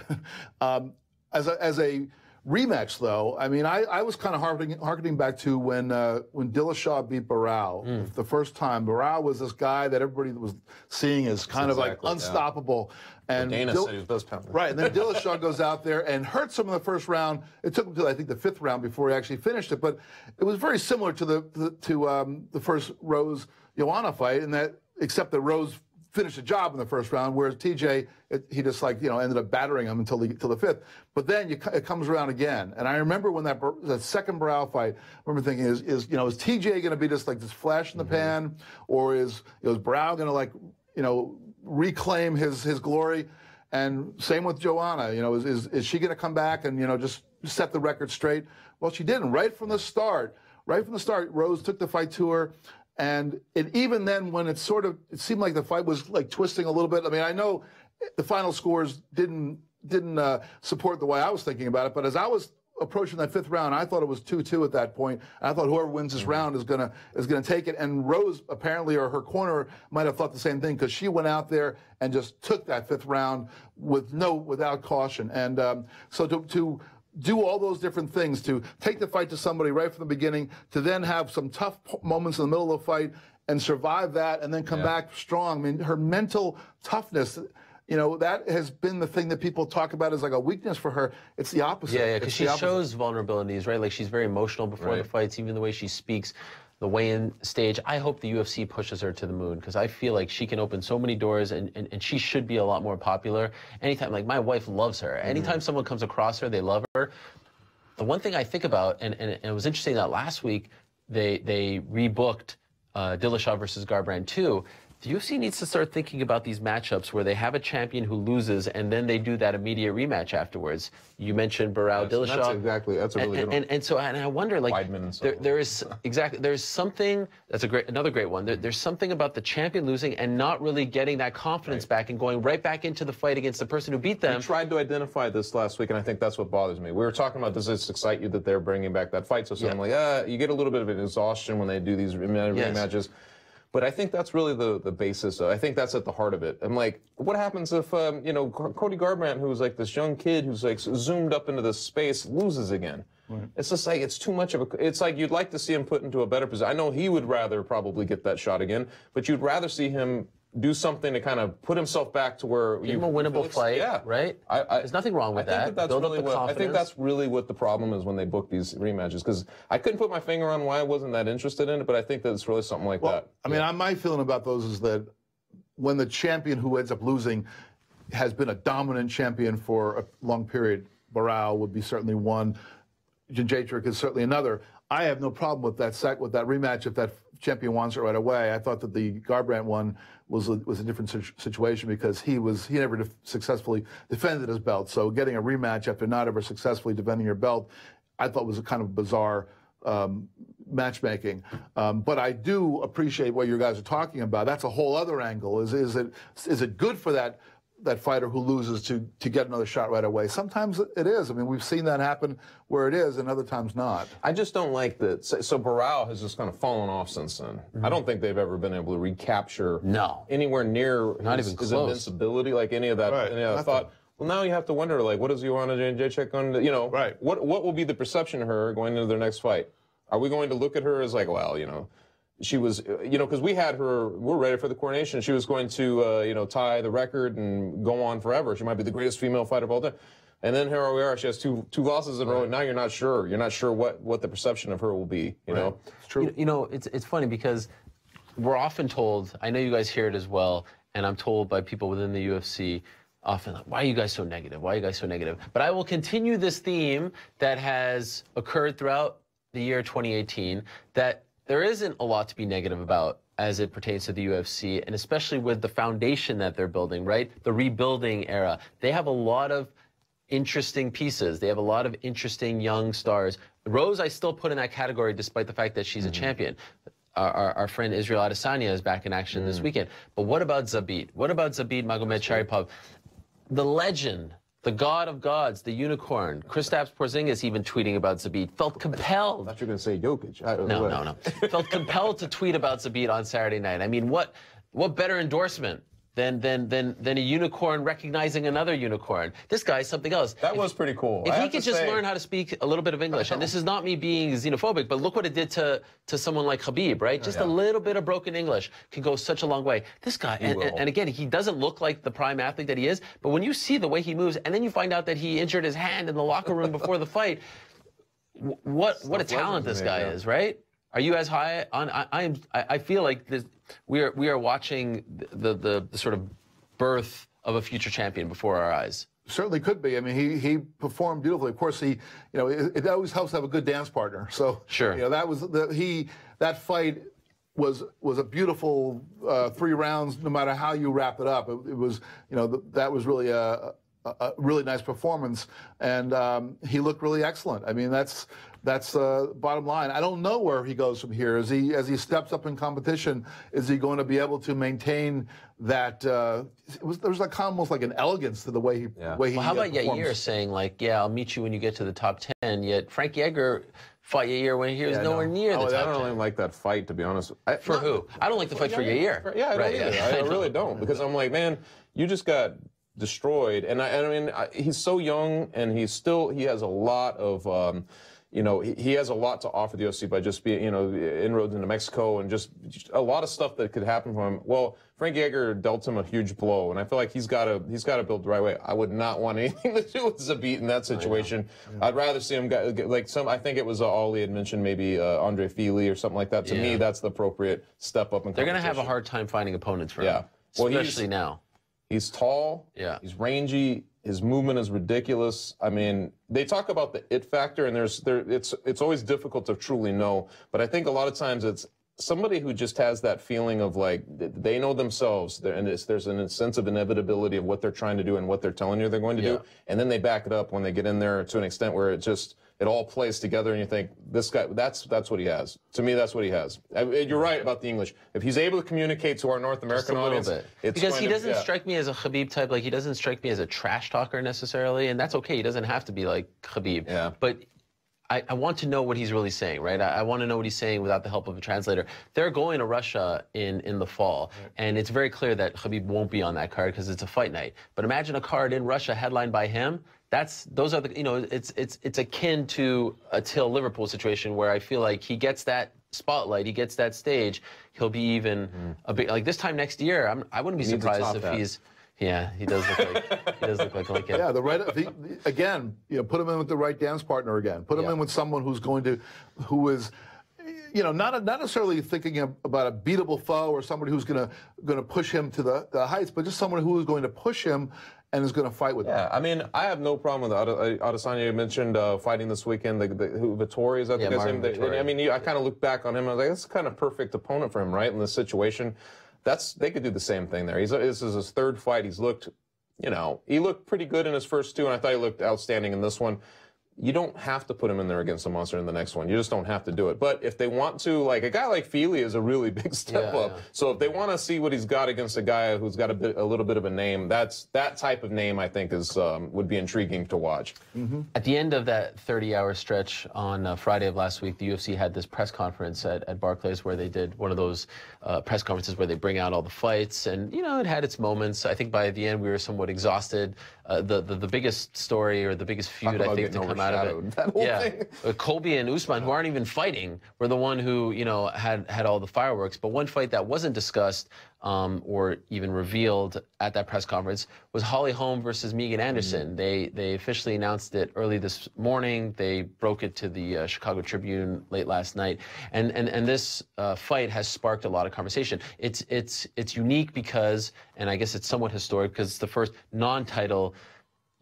As a rematch, though, I mean, I was kind of harkening back to when Dillashaw beat Barao the first time. Barao was this guy that everybody was seeing as kind of like unstoppable. And Dana said he was best pounder. Right, and then Dillashaw goes out there and hurts him in the first round. It took him to, I think, the 5th round before he actually finished it. But it was very similar to the first Rose-Joanna fight, in that, except that Rose finish the job in the first round, whereas TJ, he just like, ended up battering him until the fifth. But then it comes around again. And I remember when that second Barao fight, I remember thinking, is TJ going to be just like this flash in the pan, or is Barao going to like, reclaim his glory? And same with Joanna, is she going to come back and, just set the record straight? Well, she didn't. Right from the start, Rose took the fight to her. And even then, when it seemed like the fight was like twisting a little bit. I mean, I know the final scores didn't support the way I was thinking about it, but as I was approaching that fifth round, I thought it was 2-2 at that point. And I thought whoever wins this round is gonna take it. And Rose apparently, or her corner, might have thought the same thing, because she went out there and just took that fifth round without caution. And so to do all those different things, to take the fight to somebody right from the beginning, to then have some tough moments in the middle of the fight and survive that, and then come back strong. I mean, her mental toughness, that has been the thing that people talk about as like a weakness for her. It's the opposite. Yeah, because she shows vulnerabilities, right? Like, she's very emotional before the fights, even the way she speaks, the weigh-in stage. I hope the UFC pushes her to the moon, because I feel like she can open so many doors, and she should be a lot more popular. Anytime, like, my wife loves her. Anytime someone comes across her, they love her. The one thing I think about, and it was interesting that last week they rebooked Dillashaw versus Garbrandt 2. The UFC needs to start thinking about these matchups where they have a champion who loses, and then they do that immediate rematch afterwards. You mentioned Barao, Dillashaw. That's a really good one. And I wonder, like, there's something, another great one. There's something about the champion losing and not really getting that confidence back and going right back into the fight against the person who beat them. We tried to identify this last week, and I think that's what bothers me. We were talking about, does this excite you that they're bringing back that fight? So suddenly, you get a little bit of an exhaustion when they do these rematches. But I think that's really the basis. I think that's at the heart of it. I'm like, what happens if, Cody Garbrandt, who's like this young kid who's like zoomed up into this space, loses again? Right. It's just like, it's too much of a, it's like you'd like to see him put into a better position. I know he would rather probably get that shot again, but you'd rather see him do something to kind of put himself back to where give him a winnable fight, right? There's nothing wrong with that. I think that's really what the problem is when they book these rematches, because I couldn't put my finger on why I wasn't that interested in it, but I think that it's really something like that. I mean, my feeling about those is that when the champion who ends up losing has been a dominant champion for a long period, Barao would be certainly one, Jędrzejczyk is certainly another. I have no problem with that rematch if that champion wants it right away. I thought that the Garbrandt one was a different situation, because he never successfully defended his belt. So getting a rematch after not ever successfully defending your belt, I thought was a kind of bizarre matchmaking. But I do appreciate what you guys are talking about. That's a whole other angle. Is it good for that fighter who loses to get another shot right away? Sometimes it is. I mean, we've seen that happen where it is, and other times not. I just don't like that. So Barao has just kind of fallen off since then. I don't think they've ever been able to recapture anywhere near his invincibility, like any of that. I thought, well, now you have to wonder, like, what is Joanna Jędrzejczyk going to, what will be the perception of her going into their next fight? Are we going to look at her as like, well, she was, because we had her, we're ready for the coronation. She was going to, tie the record and go on forever. She might be the greatest female fighter of all time. And then here we are. She has two losses in a row. And now you're not sure. You're not sure what the perception of her will be. You know, it's true. It's funny, because we're often told. I know you guys hear it as well, and I'm told by people within the UFC often, like, why are you guys so negative? Why are you guys so negative? But I will continue this theme that has occurred throughout the year 2018. That there isn't a lot to be negative about as it pertains to the UFC, and especially with the foundation that they're building, right? The rebuilding era. They have a lot of interesting pieces. They have a lot of interesting young stars. Rose, I still put in that category, despite the fact that she's a champion. Our friend Israel Adesanya is back in action this weekend. But what about Zabit? What about Zabit Magomedsharipov? The legend, the god of gods, the unicorn. Kristaps Porzingis even tweeting about Zabit. Felt compelled. I thought you were going to say Jokic. No. Felt compelled to tweet about Zabit on Saturday night. I mean, what better endorsement than a unicorn recognizing another unicorn? This guy's something else. That was pretty cool. If he could just learn how to speak a little bit of English, and this is not me being xenophobic, but look what it did to someone like Khabib, right? Just a little bit of broken English can go such a long way. This guy, and again, he doesn't look like the prime athlete that he is, but when you see the way he moves, and then you find out that he injured his hand in the locker room before the fight, what a talent this guy is, right? Are you as high on? I feel like we are watching the sort of birth of a future champion before our eyes. Certainly could be. I mean, he performed beautifully. Of course, it always helps to have a good dance partner. So sure, that fight was a beautiful 3 rounds. No matter how you wrap it up, it was that was really a really nice performance, and he looked really excellent. I mean, that's bottom line. I don't know where he goes from here. As he steps up in competition, is he going to be able to maintain that? There was like almost like an elegance to the way he. Yeah. Well, how about Yair saying like, "Yeah, I'll meet you when you get to the top 10." Yet Frank Yeager fought Yair when he was nowhere near the top 10. I don't really like that fight, to be honest. For who? I don't like the fight for Yair. Yeah, I really don't, because I'm like, man, you just got destroyed, and I mean, he's so young, and he has a lot of. He has a lot to offer the UFC by just being, inroads into Mexico and just a lot of stuff that could happen from him. Well, Frank Yeager dealt him a huge blow, and I feel like he's got to build the right way. I would not want anything to do with Zabit in that situation. I'd rather see him like I think it was Ollie had mentioned maybe Andre Fili or something like that. To me, that's the appropriate step up in competition. They're going to have a hard time finding opponents for him, especially now. He's tall. Yeah. He's rangy. His movement is ridiculous. I mean, they talk about the it factor, and it's always difficult to truly know. But I think a lot of times it's somebody who just has that feeling of like they know themselves, and there's a sense of inevitability of what they're trying to do and what they're telling you they're going to do, and then they back it up when they get in there to an extent where it all plays together, and you think, this guy, that's what he has. To me, that's what he has. You're right about the English. If he's able to communicate to our North American audience, because he doesn't strike me as a Khabib type. Like, he doesn't strike me as a trash talker necessarily, and that's okay. He doesn't have to be like Khabib. Yeah. But I want to know what he's really saying, right? I want to know what he's saying without the help of a translator. They're going to Russia in the fall, and it's very clear that Khabib won't be on that card because it's a fight night. But imagine a card in Russia headlined by him. Those are the, it's akin to a Till Liverpool situation where I feel like he gets that spotlight, he gets that stage, he'll be even a bit like this time next year. I wouldn't be surprised if he's. Yeah, he does look like it. Yeah, again, put him in with the right dance partner again. Put him in with someone who is, not necessarily thinking about a beatable foe or somebody who's going to push him to the heights, but just someone who is going to push him and is going to fight with him. Yeah, I mean, I have no problem with Adesanya. You mentioned fighting this weekend. Vittori, is that the guy's name? I mean, I kind of looked back on him. I was like, that's kind of perfect opponent for him, right, in this situation. They could do the same thing there. This is his 3rd fight. He's looked, he looked pretty good in his first 2, and I thought he looked outstanding in this one. You don't have to put him in there against a monster in the next one. You just don't have to do it. But if they want to, like a guy like Fili is a really big step up. So if they want to see what he's got against a guy who's got a little bit of a name, that type of name I think would be intriguing to watch. At the end of that 30-hour stretch on Friday of last week, the UFC had this press conference at Barclays where they did one of those press conferences where they bring out all the fights, and it had its moments. I think by the end we were somewhat exhausted. The biggest story or the biggest feud I think to come out of it, Colby and Usman, who aren't even fighting, were the one who had all the fireworks. But one fight that wasn't discussed or even revealed at that press conference was Holly Holm versus Megan Anderson. They officially announced it early this morning. They broke it to the Chicago Tribune late last night, and this fight has sparked a lot of conversation. It's unique because, and I guess it's somewhat historic because it's the first non-title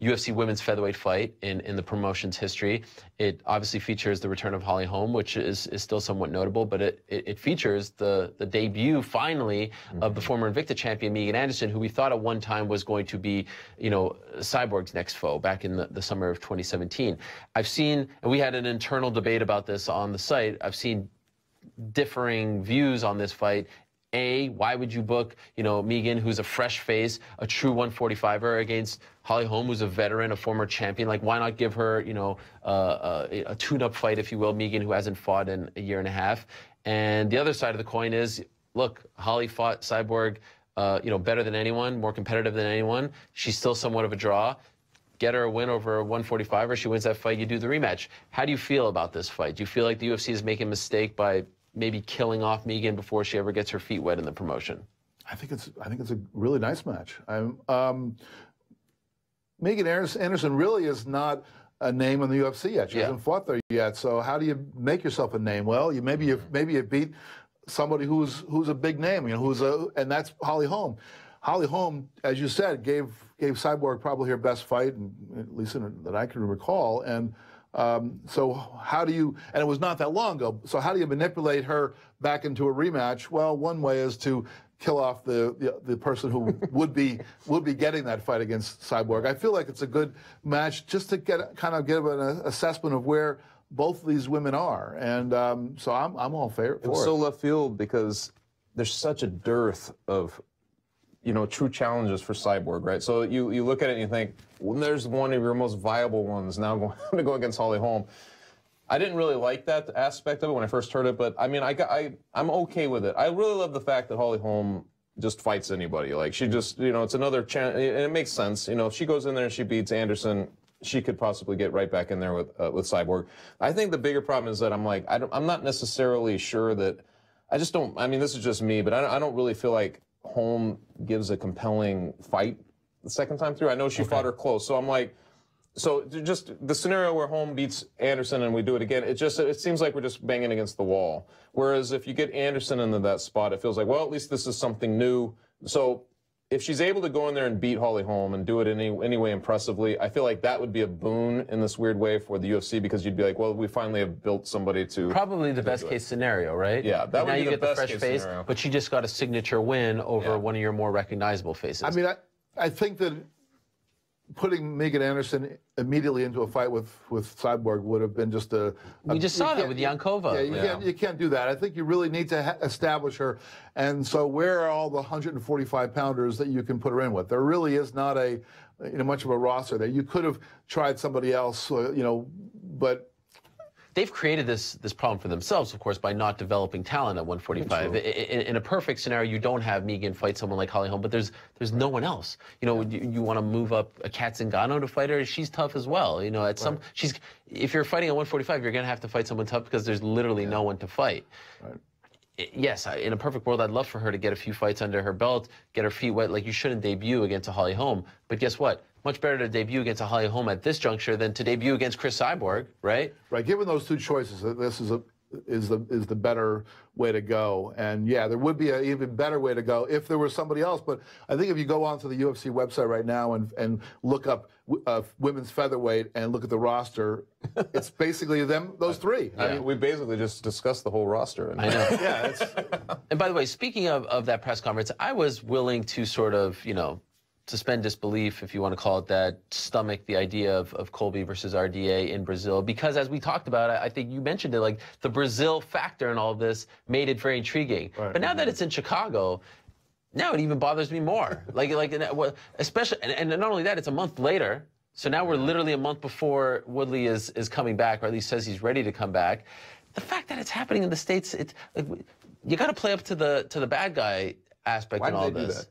UFC women's featherweight fight in the promotion's history. It obviously features the return of Holly Holm, which is still somewhat notable, but it features the debut, finally, of the former Invicta champion, Megan Anderson, who we thought at one time was going to be, Cyborg's next foe back in the summer of 2017. I've seen, and we had an internal debate about this on the site, I've seen differing views on this fight. Why would you book, Megan, who's a fresh face, a true 145er, against Holly Holm, who's a veteran, a former champion? Like, why not give her, a tune-up fight, if you will, Megan, who hasn't fought in a year and a half? And the other side of the coin is, look, Holly fought Cyborg, better than anyone, more competitive than anyone. She's still somewhat of a draw. Get her a win over a 145er. She wins that fight. You do the rematch. How do you feel about this fight? Do you feel like the UFC is making a mistake by maybe killing off Megan before she ever gets her feet wet in the promotion? I think it's a really nice match. Megan Anderson really is not a name in the UFC yet. She hasn't fought there yet. So how do you make yourself a name? Well, maybe you beat somebody who's a big name, and that's Holly Holm. Holly Holm, as you said, gave Cyborg probably her best fight, and at least that I can recall. And so how do you? And it was not that long ago. So how do you manipulate her back into a rematch? Well, one way is to kill off the person who would be getting that fight against Cyborg. I feel like it's a good match just to give an assessment of where both of these women are, and so I'm all for it. It's so left field because there's such a dearth of true challenges for Cyborg, right? So you look at it and you think, well, there's one of your most viable ones now going to go against Holly Holm. I didn't really like that aspect of it when I first heard it, but I mean, I'm okay with it. I really love the fact that Holly Holm just fights anybody. Like, she just, it's another chance, and it makes sense. If she goes in there and she beats Anderson, she could possibly get right back in there with Cyborg. I think the bigger problem is that I'm not necessarily sure that, I mean, this is just me, but I don't really feel like Holm gives a compelling fight the second time through. I know she fought her close, so I'm like, so just the scenario where Holm beats Anderson and we do it again, it seems like we're just banging against the wall. Whereas if you get Anderson into that spot, it feels like, well, at least this is something new. So if she's able to go in there and beat Holly Holm and do it anyway impressively, I feel like that would be a boon in this weird way for the UFC, because you'd be like, well, we finally have built somebody to probably the best case scenario, right? Yeah, that would be the best case scenario. Now you get the fresh face, but she just got a signature win over one of your more recognizable faces. I mean, I think that putting Megan Anderson immediately into a fight with Cyborg would have been just a we just saw that with Iaquinta. Yeah, you can't do that. I think you really need to establish her. And so where are all the 145-pounders that you can put her in with? There really is not much of a roster there. You could have tried somebody else, but they've created this problem for themselves, of course, by not developing talent at 145. In a perfect scenario, you don't have Megan fight someone like Holly Holm, but there's no one else. You want to move up a Kat Zingano to fight her. She's tough as well. If you're fighting at 145, you're going to have to fight someone tough because there's literally no one to fight. Right. Yes, in a perfect world, I'd love for her to get a few fights under her belt, get her feet wet. Like, you shouldn't debut against a Holly Holm. But guess what? Much better to debut against a Holly Holm at this juncture than to debut against Chris Cyborg, right? Right. Given those two choices, this is the better way to go. And yeah, there would be an even better way to go if there was somebody else. But I think if you go onto the UFC website right now and look up women's featherweight and look at the roster, it's basically those three. Yeah. I mean, we basically just discussed the whole roster. I know. Yeah. And by the way, speaking of that press conference, I was willing to sort of, suspend disbelief, if you want to call it that, stomach the idea of Colby versus RDA in Brazil, because as we talked about, I think you mentioned it, like the Brazil factor in all of this made it very intriguing. Right. But now that it's in Chicago, now it even bothers me more. Especially, and not only that, it's a month later. So now we're literally a month before Woodley is coming back, or at least says he's ready to come back. The fact that it's happening in the States, you got to play up to the bad guy aspect in all this.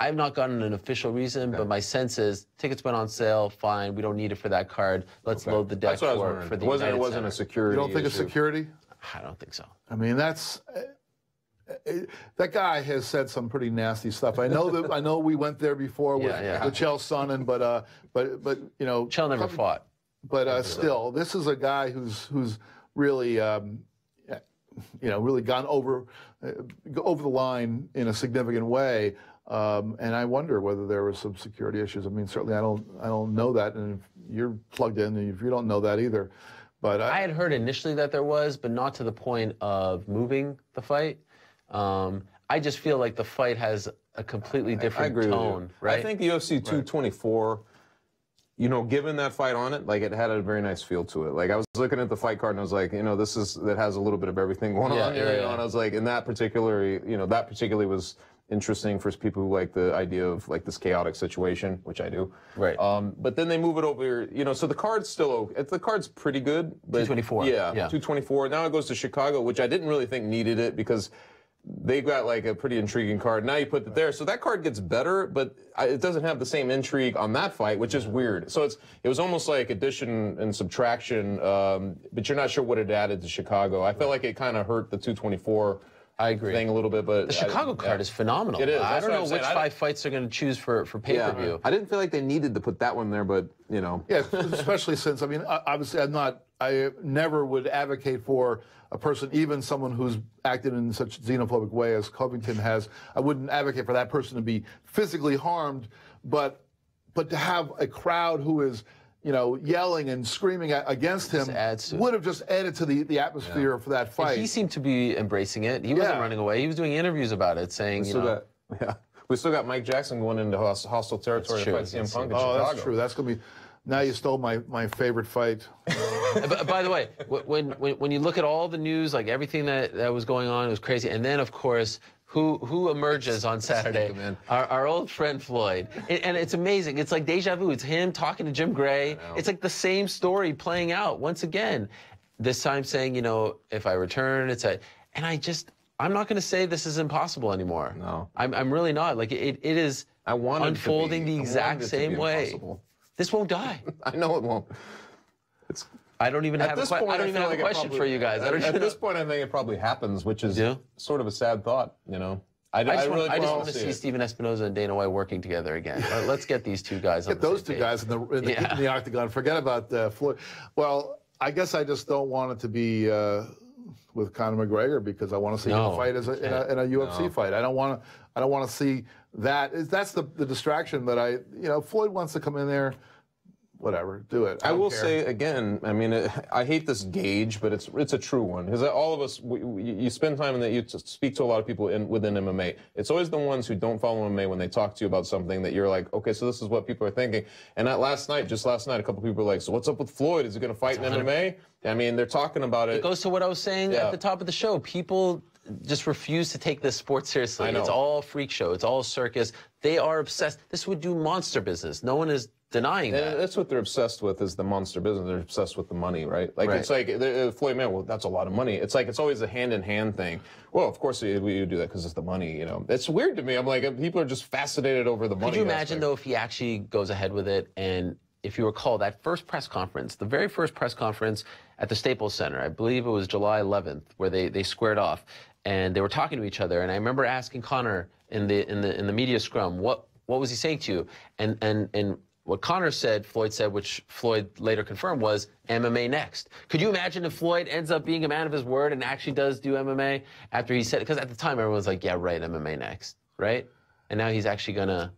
I've not gotten an official reason, but my sense is tickets went on sale, fine, we don't need it for that card. Let's load the deck for the United It wasn't Center. a security You don't think issue. it's security? I don't think so. I mean, that guy has said some pretty nasty stuff. I know we went there before with Chael Sonnen, but Chael never fought. But still, this is a guy who's really really gone over the line in a significant way. And I wonder whether there were some security issues. I mean, certainly I don't know that, and if you're plugged in, and if you don't know that either. But I had heard initially that there was, but not to the point of moving the fight. I just feel like the fight has a completely different tone, right? I think the UFC 224, given that fight on it, like, it had a very nice feel to it. Like, I was looking at the fight card and I was like, that has a little bit of everything going on here. And I was like, in that particularly was interesting for people who like the idea of like this chaotic situation, which I do. Right. But then they move it over, so the card's still the card's pretty good. But 224. Yeah, 224. Now it goes to Chicago, which I didn't really think needed it because they got like a pretty intriguing card. Now you put it there, so that card gets better, but it doesn't have the same intrigue on that fight, which is weird. So it was almost like addition and subtraction, but you're not sure what it added to Chicago. I felt like it kind of hurt the 224. agree. thing a little bit, but the Chicago card is phenomenal. It is. I don't know which 5 fights they're going to choose for pay-per-view. Yeah. I didn't feel like they needed to put that one there, but you know. Yeah, especially since, I mean, obviously I never would advocate for a person, even someone who's acted in such a xenophobic way as Covington has. I wouldn't advocate for that person to be physically harmed, but to have a crowd who is, you know, yelling and screaming against him would have just added to the atmosphere for that fight. And he seemed to be embracing it. He wasn't running away. He was doing interviews about it, saying, we still got Mike Jackson going into hostile territory to fight CM Punk in Chicago. That's true. That's going to be. Now you stole my favorite fight. By the way, when you look at all the news, like everything that was going on, it was crazy. And then, of course, who emerges on Saturday? Our old friend Floyd. And it's amazing. It's like deja vu. It's him talking to Jim Gray. It's like the same story playing out once again. This time saying, you know, if I return, and I'm not going to say this is impossible anymore. No. I'm really not. Like, it is unfolding the exact same way. This won't die. I know it won't. I don't even have a question for you guys. At this point, I think it probably happens, which is sort of a sad thought, you know. I just want to see Steven Espinoza and Dana White working together again. Let's get these two guys on the those two guys in the octagon. Forget about Floyd. Well, I guess I just don't want it to be with Conor McGregor because I want to see him fight in a UFC fight. I don't want to see that. That's the distraction that Floyd wants to come in there. Whatever, do it. I will say again, I mean, I hate this gauge, but it's a true one because all of us, you spend time in that. You speak to a lot of people within MMA. It's always the ones who don't follow MMA when they talk to you about something that you're like, okay, so this is what people are thinking. And just last night, a couple people were like, so what's up with Floyd? Is he going to fight in MMA? I mean, they're talking about it. It goes to what I was saying at the top of the show. People just refuse to take this sport seriously. It's all freak show. It's all circus. They are obsessed. This would do monster business. No one is denying that. That's what they're obsessed with is the monster business. They're obsessed with the money, right? Like it's like Floyd Mayweather. Well, that's a lot of money. It's like it's always a hand-in-hand thing. Well, of course we do that because it's the money. You know, it's weird to me. I'm like people are just fascinated over the money. Could you imagine though if he actually goes ahead with it and if you recall that first press conference, the very first press conference at the Staples Center, I believe it was July 11th, where they squared off and they were talking to each other. And I remember asking Conor in the media scrum, what was he saying to you? And what Conor said, Floyd said, which Floyd later confirmed, was MMA next. Could you imagine if Floyd ends up being a man of his word and actually does do MMA after he said it? Because at the time, everyone was like, yeah, right, MMA next, right? And now he's actually going to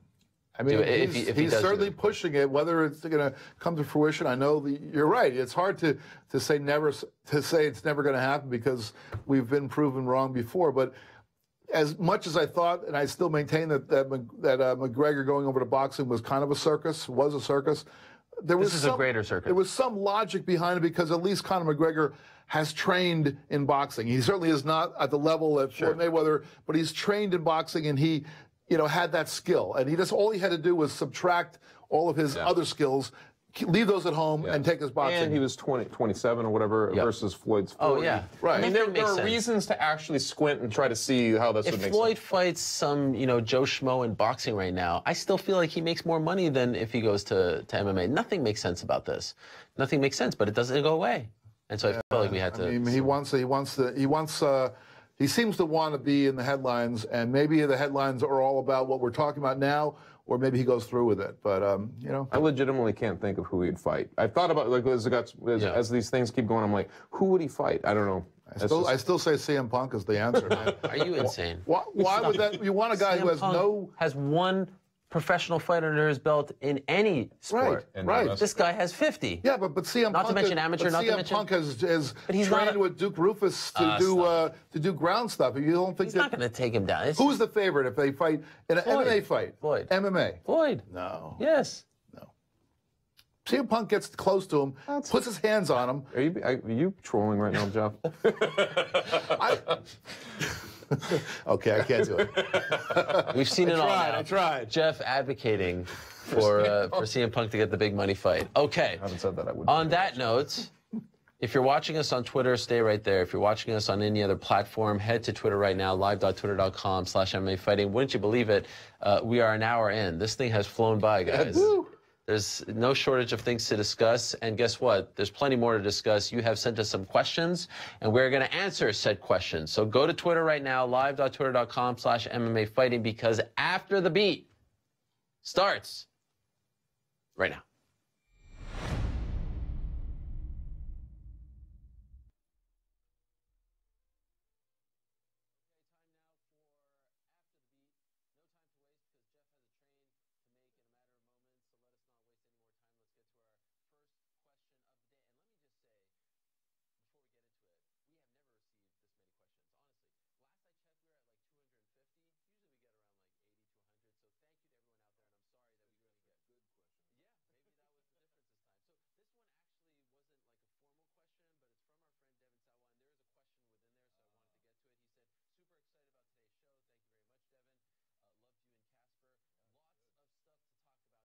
do it if he does certainly pushing it. Whether it's going to come to fruition, I know you're right. It's hard to say it's never going to happen because we've been proven wrong before. But as much as I thought, and I still maintain that McGregor going over to boxing was kind of a circus, This is a greater circus. There was some logic behind it because at least Conor McGregor has trained in boxing. He certainly is not at the level of Floyd Mayweather, but he's trained in boxing and he, had that skill. And all he had to do was subtract all of his other skills, leave those at home, and take his boxing. And he was 27 or whatever versus Floyd's 40. Oh, yeah. Right. I mean, there are reasons to actually squint and try to see how this would make sense. If Floyd fights some, Joe Schmo in boxing right now, I still feel like he makes more money than if he goes to MMA. Nothing makes sense about this. Nothing makes sense, but it doesn't go away. And so I felt like we had to. I mean, he seems to want to be in the headlines, and maybe the headlines are all about what we're talking about now, or maybe he goes through with it. But I legitimately can't think of who he'd fight. I thought about as these things keep going, I'm like, who would he fight? I don't know. I still say CM Punk is the answer. Man. Are you insane? Why would that? You want a guy who has one professional fight under his belt in any sport. Right. This guy has 50. Yeah, but CM Punk. Not to mention amateur. Not to mention. CM Punk has trained with Duke Roufus to do ground stuff. You don't think he's not going to take him down? Who's the favorite if they fight in an MMA fight? Floyd. MMA. Floyd. No. Yes. No. CM Punk gets close to him, puts his hands on him. Are you trolling right now, Jeff? Okay, I can't do it. We've seen it all. I tried. Jeff advocating for CM Punk to get the big money fight. Okay. I haven't said that. I would. On that note, if you're watching us on Twitter, stay right there. If you're watching us on any other platform, head to Twitter right now, live.twitter.com/MMA Fighting. Wouldn't you believe it? We are an hour in. This thing has flown by, guys. There's no shortage of things to discuss, and guess what? There's plenty more to discuss. You have sent us some questions, and we're going to answer said questions. So go to Twitter right now, live.twitter.com/MMA Fighting, because after the beat starts right now.